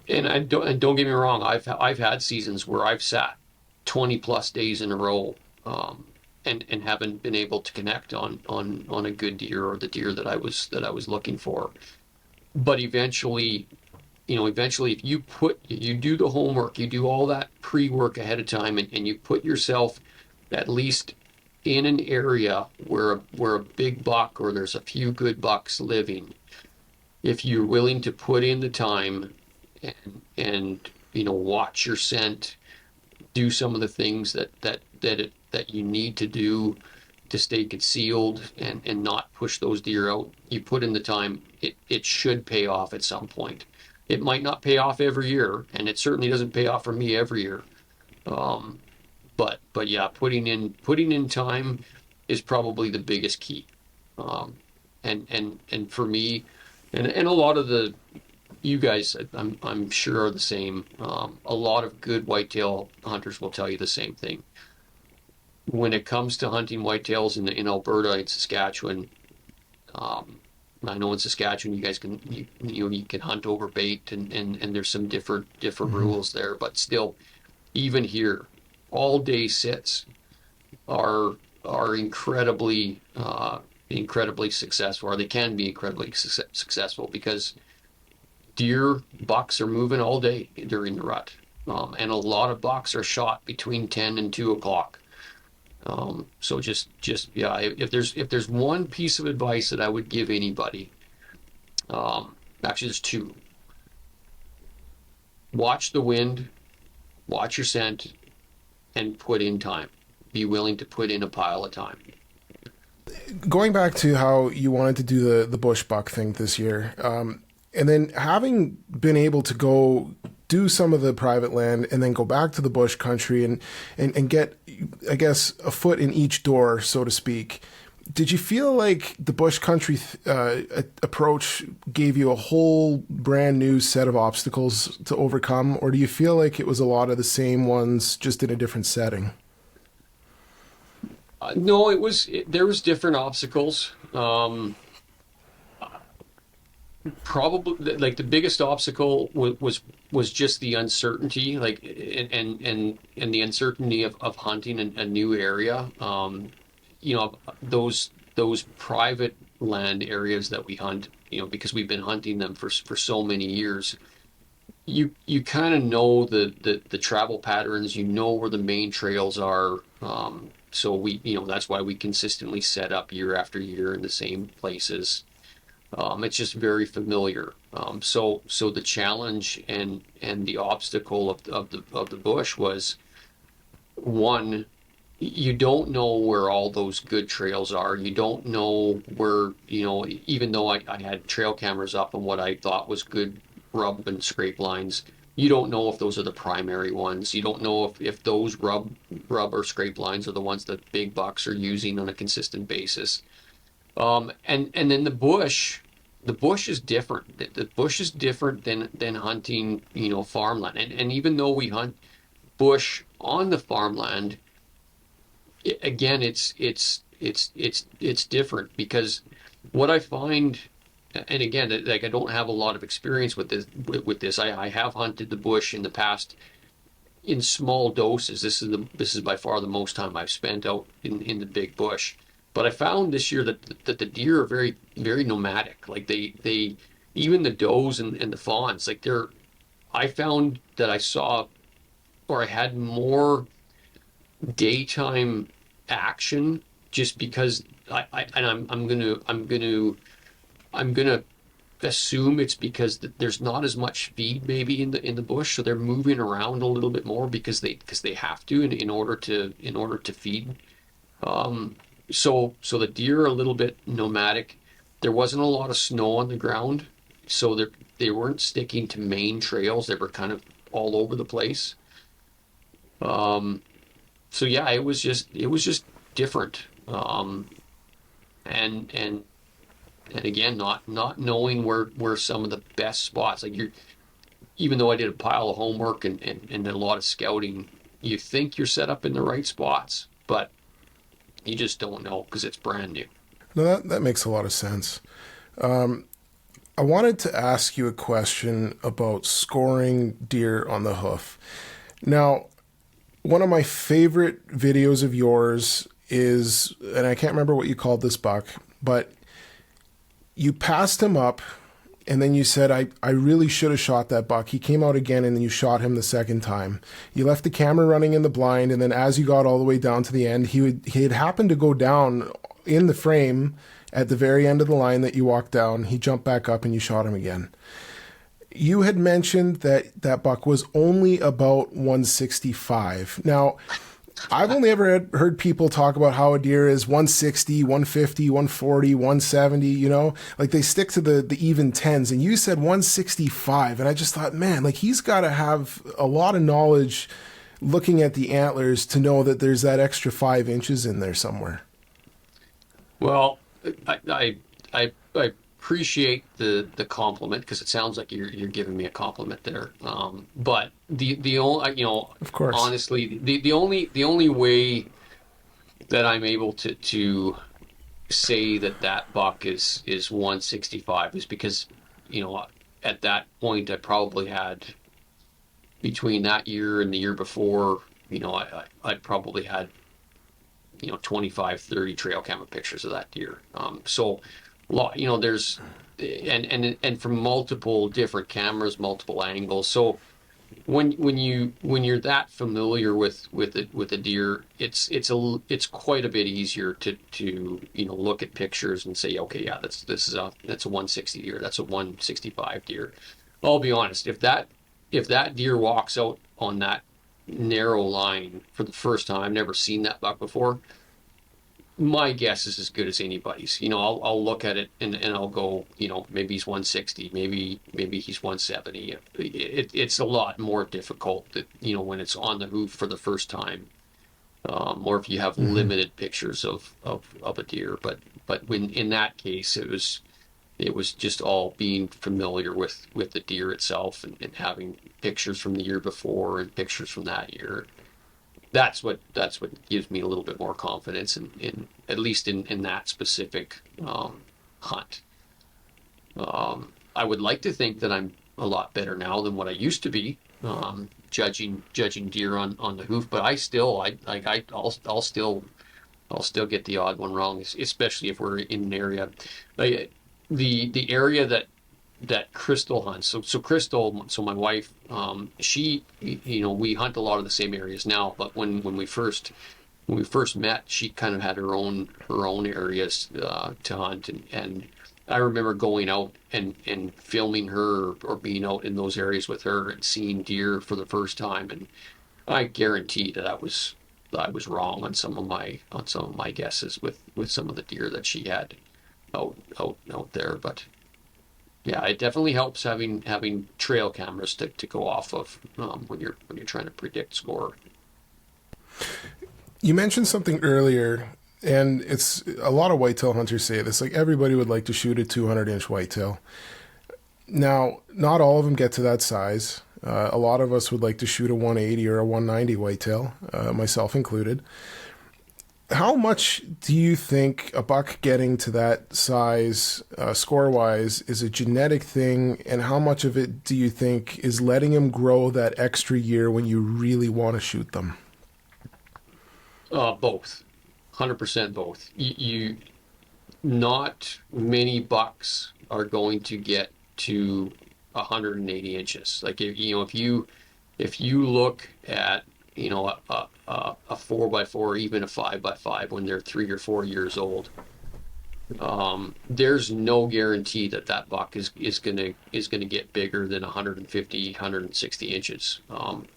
Speaker 3: and don't get me wrong, I've had seasons where I've sat 20 plus days in a row, and haven't been able to connect on a good deer or the deer that I was looking for. But eventually, if you do the homework, you do all that pre-work ahead of time, and you put yourself at least in an area where a big buck or there's a few good bucks living, if you're willing to put in the time and watch your scent, do some of the things that you need to do to stay concealed and not push those deer out. You put in the time, it should pay off at some point. It might not pay off every year, and it certainly doesn't pay off for me every year. But yeah, putting in time is probably the biggest key. And for me, and a lot of you guys, I'm sure, are the same. A lot of good whitetail hunters will tell you the same thing. When it comes to hunting whitetails in Alberta and Saskatchewan, I know in Saskatchewan you guys you can hunt over bait, and there's some different rules there, but still, even here, all day sits are incredibly successful, or they can be incredibly successful, because bucks are moving all day during the rut, and a lot of bucks are shot between 10 and 2 o'clock. So just yeah, if there's one piece of advice that I would give anybody, actually there's two. Watch the wind, watch your scent, and put in time. Be willing to put in a pile of time.
Speaker 2: Going back to how you wanted to do the bush buck thing this year, and then having been able to go do some of the private land and then go back to the bush country and get, I guess, a foot in each door, so to speak. Did you feel like the bush country approach gave you a whole brand new set of obstacles to overcome, or do you feel like it was a lot of the same ones, just in a different setting?
Speaker 3: No, there was different obstacles. Probably, like, the biggest obstacle was just the uncertainty, like, and the uncertainty of hunting a new area. Those private land areas that we hunt, because we've been hunting them for so many years. You kind of know the travel patterns. Where the main trails are. So that's why we consistently set up year after year in the same places. It's just very familiar. So the challenge and the obstacle of the bush was, one, you don't know where all those good trails are. You don't know where, even though I had trail cameras up on what I thought was good rub and scrape lines, you don't know if those are the primary ones. You don't know if those rub or scrape lines are the ones that big bucks are using on a consistent basis. And then the bush is different. The bush is different than hunting, farmland. And even though we hunt bush on the farmland, again, it's different, because what I find, and again, like, I don't have a lot of experience with this. I have hunted the bush in the past in small doses. This is by far the most time I've spent out in the big bush. But I found this year that the deer are very, very nomadic. Like, they even the does and the fawns, like, I found that I had more daytime action, just because I'm gonna assume it's because there's not as much feed maybe in the bush, so they're moving around a little bit more because they have to in order to feed. So the deer are a little bit nomadic. There wasn't a lot of snow on the ground, so they weren't sticking to main trails. They were kind of all over the place. So yeah, it was just different. And again, not knowing where some of the best spots, like even though I did a pile of homework and did a lot of scouting, you think you're set up in the right spots, but you just don't know because it's brand new.
Speaker 2: No, that makes a lot of sense. I wanted to ask you a question about scoring deer on the hoof. Now, one of my favorite videos of yours is, and I can't remember what you called this buck, but you passed him up and then you said, I really should have shot that buck. He came out again and then you shot him the second time. You left the camera running in the blind, and then as you got all the way down to the end, he had happened to go down in the frame at the very end of the line that you walked down. He jumped back up and you shot him again. You had mentioned that buck was only about 165. Now, I've only ever heard people talk about how a deer is 160, 150, 140, 170, you know, like they stick to the even tens. And you said 165. And I just thought, man, like he's got to have a lot of knowledge looking at the antlers to know that there's that extra 5 inches in there somewhere.
Speaker 3: Well, I appreciate the compliment because it sounds like you're giving me a compliment there. But the only, you know,
Speaker 2: of course,
Speaker 3: honestly, the only way that I'm able to say that buck is 165 is because, you know, at that point I probably had, between that year and the year before, you know, I'd probably had, you know, 25, 30 trail camera pictures of that deer. So, you know, there's, and from multiple different cameras, multiple angles. So when you're that familiar with a deer, it's quite a bit easier to you know, look at pictures and say, okay, yeah, that's a 160 deer, that's a 165 deer. I'll be honest, if that deer walks out on that narrow line for the first time, I've never seen that buck before, my guess is as good as anybody's. You know, I'll look at it and I'll go, you know, maybe he's 160, maybe he's 170. It's a lot more difficult that, you know, when it's on the hoof for the first time, or if you have limited pictures of a deer. But when in that case, it was just all being familiar with the deer itself and having pictures from the year before and pictures from that year. That's what gives me a little bit more confidence in at least in that specific hunt. I would like to think that I'm a lot better now than what I used to be, judging deer on the hoof. But I'll still get the odd one wrong, especially if we're in an area like the area that Crystal hunts. So Crystal, so my wife, she, you know, we hunt a lot of the same areas now, but when we first met, she kind of had her own areas to hunt, and I remember going out and filming her or being out in those areas with her and seeing deer for the first time, and I guarantee that I was wrong on some of my guesses with some of the deer that she had out there, but. Yeah, it definitely helps having trail cameras to go off of when you're trying to predict score.
Speaker 2: You mentioned something earlier, and it's a lot of whitetail hunters say this. Like everybody would like to shoot a 200-inch whitetail. Now, not all of them get to that size. A lot of us would like to shoot a 180 or a 190 whitetail, myself included. How much do you think a buck getting to that size, score-wise, is a genetic thing, and how much of it do you think is letting him grow that extra year when you really want to shoot them?
Speaker 3: Both, 100% both. You not many bucks are going to get to 180 inches. Like you know, if you look at, you know, a 4x4 or even a 5x5 when they're 3 or 4 years old, there's no guarantee that that buck is gonna get bigger than 150, 160 inches.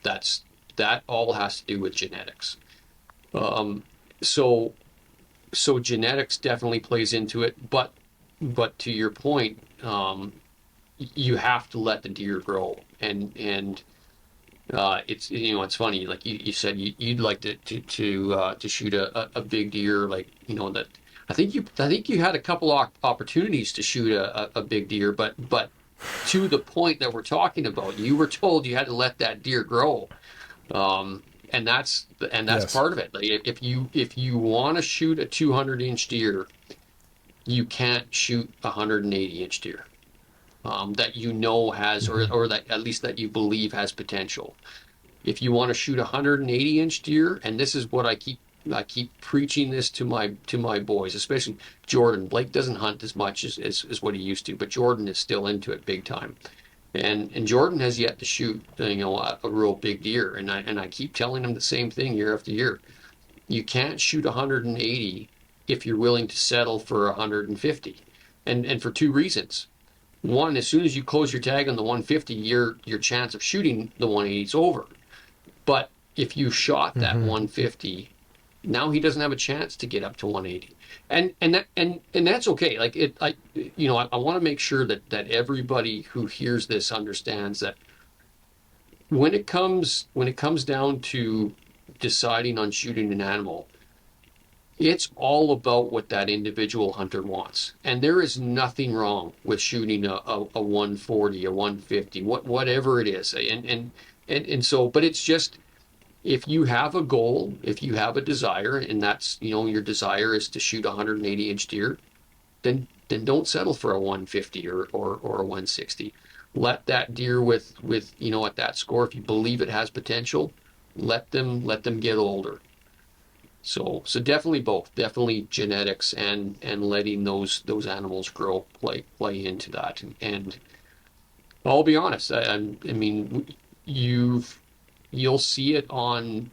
Speaker 3: That all has to do with genetics. Um, so so genetics definitely plays into it, but to your point, you have to let the deer grow, and it's, you know, it's funny, like you said you'd like to shoot a big deer, like, you know, that I think you had a couple opportunities to shoot a big deer, but to the point that we're talking about, you were told you had to let that deer grow. um, and that's
Speaker 2: Yes.
Speaker 3: part of it. Like, if you want to shoot a 200-inch deer, you can't shoot a 180-inch deer, that you know has, or that at least that you believe has potential. If you want to shoot a 180-inch deer, and this is what I keep preaching this to my boys, especially Jordan. Blake doesn't hunt as much as what he used to, but Jordan is still into it big time. And Jordan has yet to shoot, you know, a real big deer, and I keep telling him the same thing year after year. You can't shoot 180 if you're willing to settle for 150, and for two reasons. One, as soon as you close your tag on the 150, your chance of shooting the 180 is over. But if you shot that 150, now he doesn't have a chance to get up to 180, and that's okay. Like I want to make sure that everybody who hears this understands that when it comes down to deciding on shooting an animal, it's all about what that individual hunter wants. And there is nothing wrong with shooting a 140, a 150, whatever it is. And so, but it's just, if you have a goal, if you have a desire, and that's, you know, your desire is to shoot a 180-inch deer, then don't settle for a 150 or a 160. Let that deer with, you know, at that score, if you believe it has potential, let them get older. So definitely both, definitely genetics and letting those animals grow play into that. And I'll be honest, I mean, you'll see it on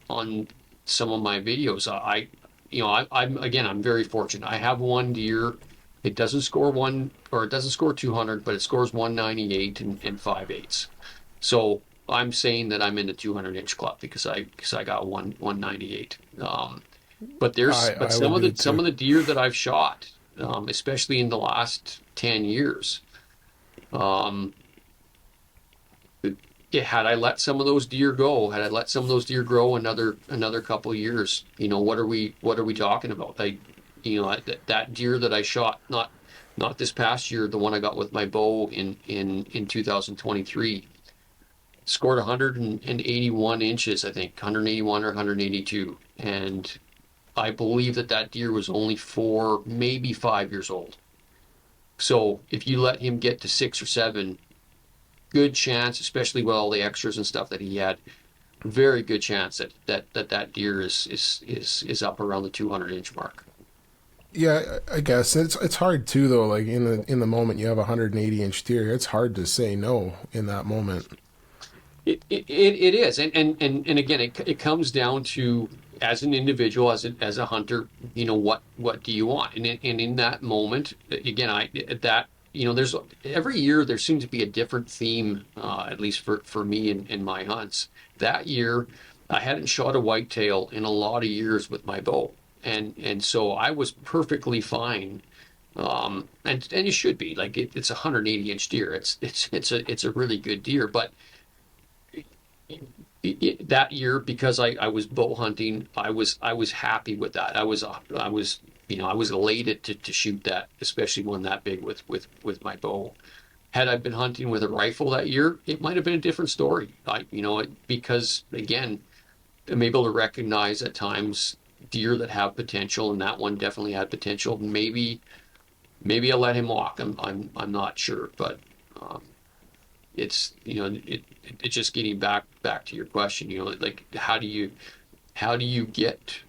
Speaker 3: some of my videos. You know, I'm very fortunate. I have one deer. It doesn't score one, or it doesn't score 200, but it scores 198 and 5/8. So I'm saying that I'm in the 200-inch club because I got 198. But
Speaker 2: I would be
Speaker 3: some
Speaker 2: too.
Speaker 3: of the deer that I've shot, especially in the last 10 years, um, had I let some of those deer go, had I let some of those deer grow another couple of years, you know, what are we talking about? You know, that deer that I shot, not this past year, the one I got with my bow in 2023, scored 181 inches, I think, 181 or 182, and I believe that deer was only 4, maybe 5 years old. So if you let him get to 6 or 7, good chance, especially with all the extras and stuff that he had, very good chance that deer is up around the 200-inch mark.
Speaker 2: Yeah, I guess it's hard too though. Like in the moment you have a 180-inch deer, it's hard to say no in that moment.
Speaker 3: It is, and again, it comes down to, as an individual, as a hunter, you know, what do you want? And in that moment, again, that, you know, there's every year there seems to be a different theme, at least for me in my hunts. That year, I hadn't shot a whitetail in a lot of years with my bow, and so I was perfectly fine. And you should be, like, it's a 180-inch deer. It's a really good deer, but that year, because I was bow hunting, I was happy with that. I was, you know, I was elated to shoot that, especially one that big with my bow. Had I been hunting with a rifle that year, it might have been a different story. You know, because again, I'm able to recognize at times deer that have potential, and that one definitely had potential. Maybe I'll let him walk. I'm not sure, but um, it's, you know, it's just getting back to your question, you know, like, how do you get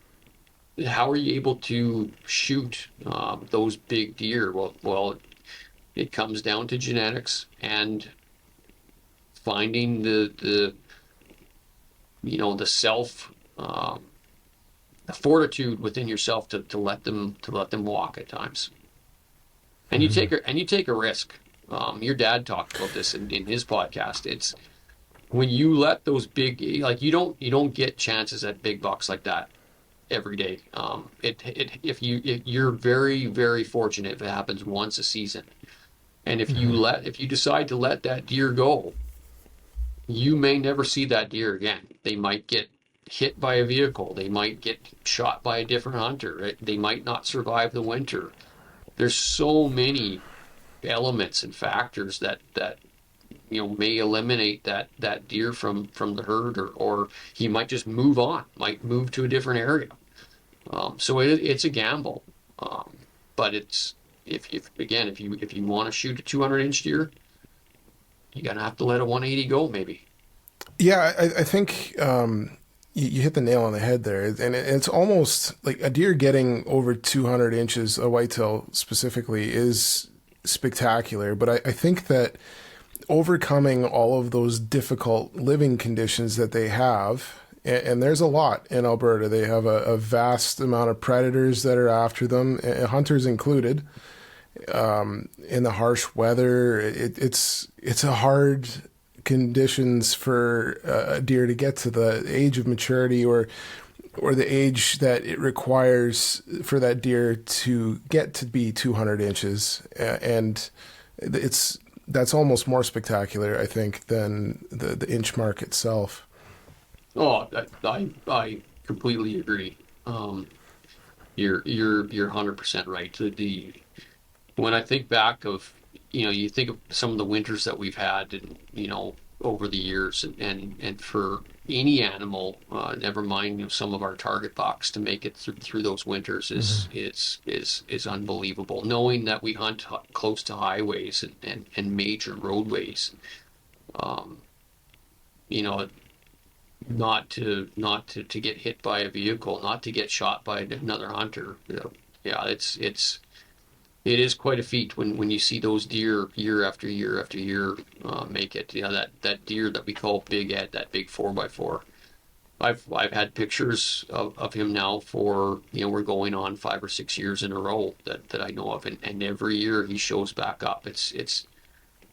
Speaker 3: how are you able to shoot those big deer? Well, it comes down to genetics and finding the you know, the self, the fortitude within yourself to let them walk at times. and you take a risk. Your dad talked about this in his podcast. It's when you let those big, like you don't get chances at big bucks like that every day. If you're very, very fortunate if it happens once a season. And if you decide to let that deer go, you may never see that deer again. They might get hit by a vehicle. They might get shot by a different hunter. They might not survive the winter. There's so many elements and factors that may eliminate that deer from the herd, or he might just move on, might move to a different area. So it's a gamble, but it's if you want to shoot a 200-inch deer, you're gonna have to let a 180 go, maybe.
Speaker 2: Yeah, I think you hit the nail on the head there, and it's almost like a deer getting over 200 inches, a whitetail specifically, is spectacular. But I think that overcoming all of those difficult living conditions that they have, and there's a lot in Alberta. They have a vast amount of predators that are after them, hunters included. In the harsh weather, it's a hard conditions for a deer to get to the age of maturity or the age that it requires for that deer to get to be 200 inches. And that's almost more spectacular, I think, than the inch mark itself.
Speaker 3: Oh, I completely agree. You're 100% right. When I think back of, you think of some of the winters that we've had, and over the years, and for any animal, never mind some of our target bucks, to make it through those winters is unbelievable. Knowing that we hunt close to highways and major roadways, not to get hit by a vehicle, not to get shot by another hunter. Yeah, it is quite a feat when you see those deer year after year after year make it. That deer that we call Big Ed, that big 4x4. I've had pictures of him now for we're going on 5 or 6 years in a row that I know of, and every year he shows back up. It's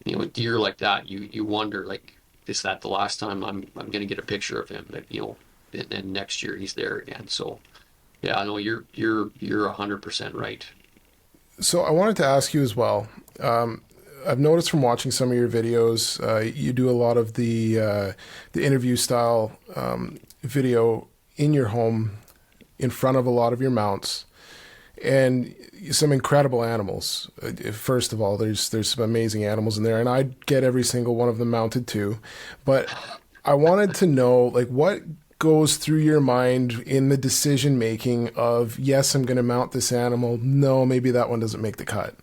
Speaker 3: a deer like that. You wonder, like, is that the last time I'm going to get a picture of him? That and then next year he's there again. So yeah, no, you're 100% right.
Speaker 2: So I wanted to ask you as well. I've noticed from watching some of your videos, you do a lot of the interview style video in your home, in front of a lot of your mounts, and some incredible animals. First of all, there's some amazing animals in there, and I'd get every single one of them mounted too. But I wanted to know, like, what goes through your mind in the decision making of, yes, I'm going to mount this animal, no, maybe that one doesn't make the cut?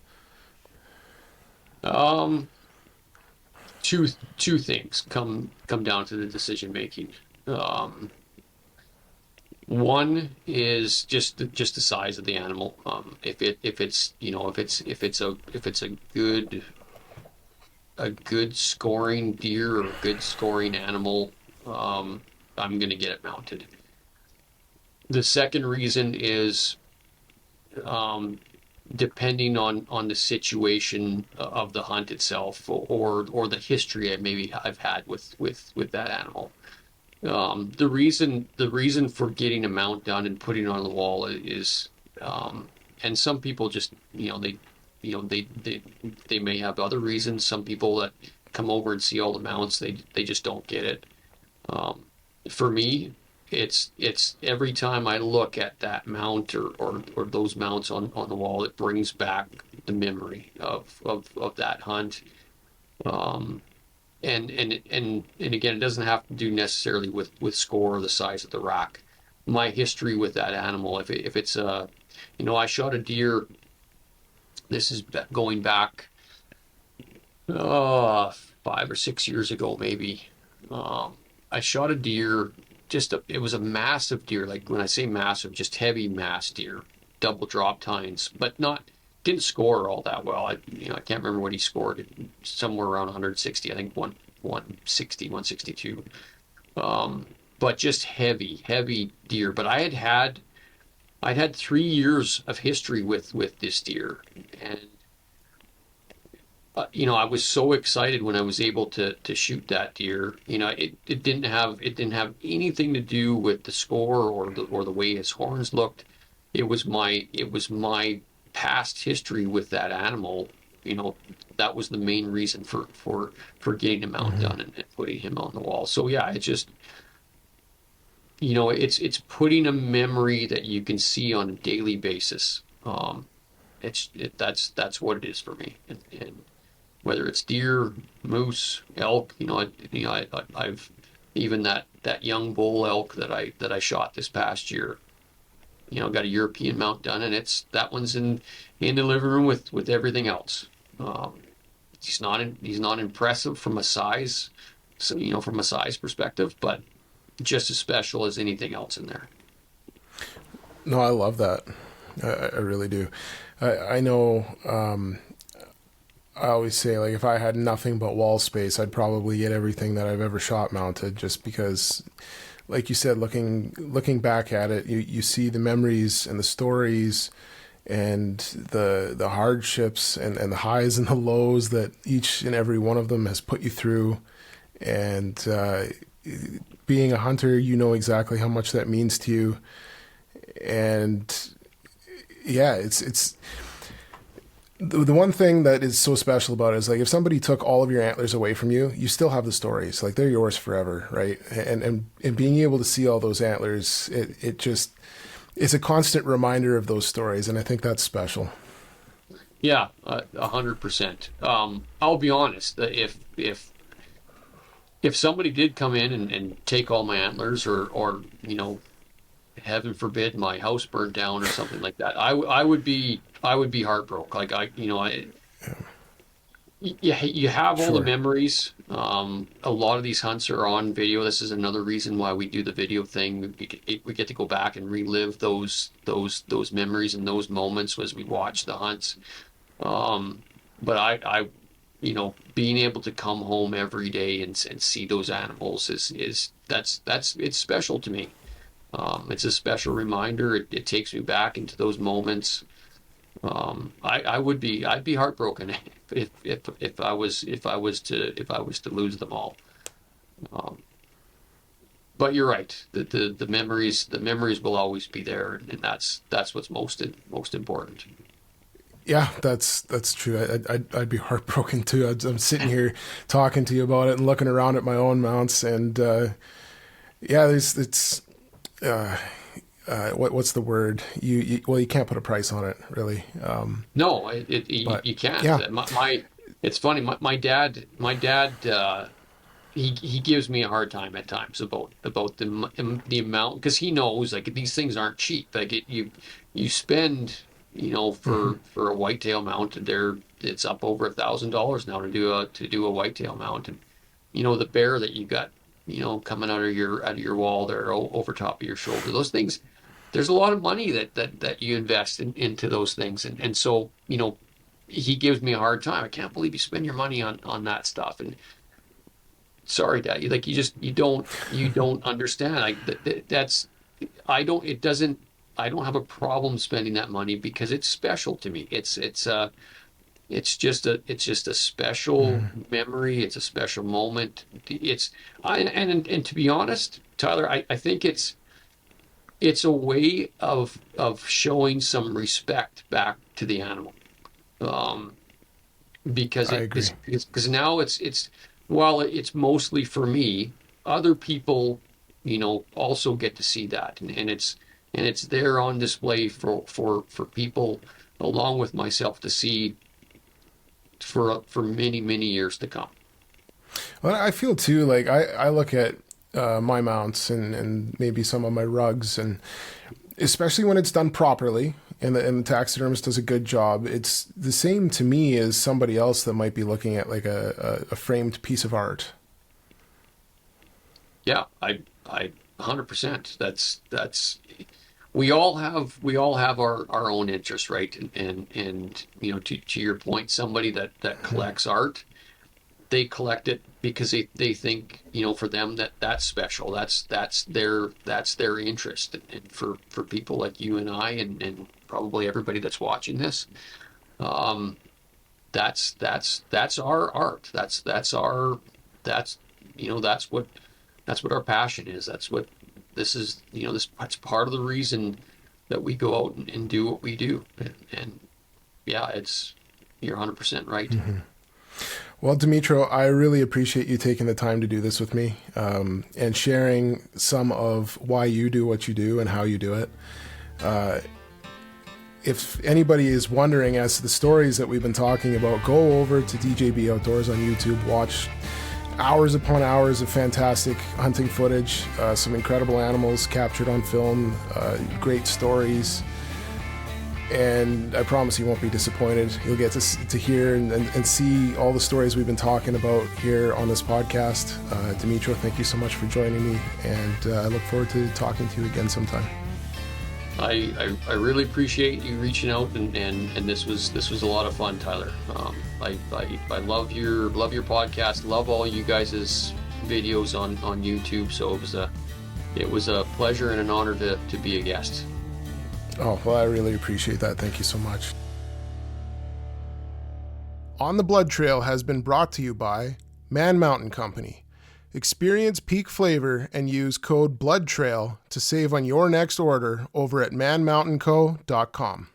Speaker 3: Two things come down to the decision making. One is just the size of the animal. If it's a good scoring deer or a good scoring animal, I'm going to get it mounted. The second reason is depending on the situation of the hunt itself, or the history I've had with that animal. The reason for getting a mount done and putting it on the wall is, and some people just they may have other reasons. Some people that come over and see all the mounts, they just don't get it. For me, it's every time I look at that mount or those mounts on the wall, it brings back the memory of that hunt. And again, it doesn't have to do necessarily with score or the size of the rack. My history with that animal, if it's I shot a deer. This is going back 5 or 6 years ago, maybe. I shot a deer. It was a massive deer. Like, when I say massive, just heavy mass deer, double drop tines, but didn't score all that well. I can't remember what he scored. Somewhere around 160, I think 160, 162. But just heavy deer. But I'd had 3 years of history with this deer, and I was so excited when I was able to shoot that deer. It didn't have anything to do with the score or the way his horns looked. It was my past history with that animal. That was the main reason for getting him out done and putting him on the wall. So yeah, it's just it's putting a memory that you can see on a daily basis. That's what it is for me, and whether it's deer, moose, elk, I've even that young bull elk that I shot this past year, got a European mount done, and that one's in the living room with everything else. He's not impressive from a size, from a size perspective, but just as special as anything else in there.
Speaker 2: No, I love that. I really do. I know. I always say, like, if I had nothing but wall space, I'd probably get everything that I've ever shot mounted, just because, like you said, looking back at it, you see the memories and the stories and the hardships and the highs and the lows that each and every one of them has put you through. And being a hunter, you know exactly how much that means to you. And yeah, it's the one thing that is so special about it is, like, if somebody took all of your antlers away from you, you still have the stories. Like, they're yours forever, right? And being able to see all those antlers, it's a constant reminder of those stories, and I think that's special.
Speaker 3: Yeah, 100%. I'll be honest. If somebody did come in and take all my antlers, or heaven forbid, my house burned down or something like that, I would be heartbroken. Like, you have all the memories. A lot of these hunts are on video. This is another reason why we do the video thing. We get to go back and relive those memories and those moments as we watch the hunts. But I being able to come home every day and see those animals it's special to me. It's a special reminder. It takes me back into those moments. I'd be heartbroken if I was to lose them all. But you're right. The memories will always be there, and that's what's most important.
Speaker 2: Yeah, that's true. I'd be heartbroken too. I'm sitting here talking to you about it and looking around at my own mounts, and what's the word? You can't put a price on it, really.
Speaker 3: No, you can't. Yeah. It's funny. My dad, he gives me a hard time at times about the amount, because he knows, like, these things aren't cheap. Like, you spend, for a whitetail mount, it's up over $1,000 now to do a whitetail mount, and the bear that you got coming out of your wall there over top of your shoulder. Those things, there's a lot of money that you invest into those things, and so he gives me a hard time. I can't believe you spend your money on that stuff. And sorry, Dad, you don't understand. I don't have a problem spending that money, because it's special to me. It's just a special memory. It's a special moment. And to be honest, Tyler, I think it's a way of showing some respect back to the animal. Because now it's while it's mostly for me, other people, also get to see that, and it's there on display for people along with myself to see for many years to come.
Speaker 2: Well, I feel too, like, I look at my mounts and maybe some of my rugs, and especially when it's done properly and the taxidermist does a good job, it's the same to me as somebody else that might be looking at, like, a framed piece of art.
Speaker 3: Yeah, I 100%. That's we all have our own interests, right? And to your point, somebody that collects art, they collect it because they think, for them that's special. That's their interest. And for people like you and I, and probably everybody that's watching this, that's our art. That's what our passion is. That's what this is. That's part of the reason that we go out and do what we do. And yeah, you're 100% right.
Speaker 2: Mm-hmm. Well, Dmytro, I really appreciate you taking the time to do this with me, and sharing some of why you do what you do and how you do it. If anybody is wondering as to the stories that we've been talking about, go over to DJB Outdoors on YouTube, watch hours upon hours of fantastic hunting footage, some incredible animals captured on film, great stories. And I promise you won't be disappointed. You'll get to hear and see all the stories we've been talking about here on this podcast. Dmytro, thank you so much for joining me, and I look forward to talking to you again sometime.
Speaker 3: I really appreciate you reaching out, and this was a lot of fun, Tyler. I love your podcast, love all you guys' videos on YouTube. So it was a pleasure and an honor to be a guest.
Speaker 2: Oh, well, I really appreciate that. Thank you so much. On the Blood Trail has been brought to you by Man Mountain Company. Experience peak flavor and use code BLOODTRAIL to save on your next order over at manmountainco.com.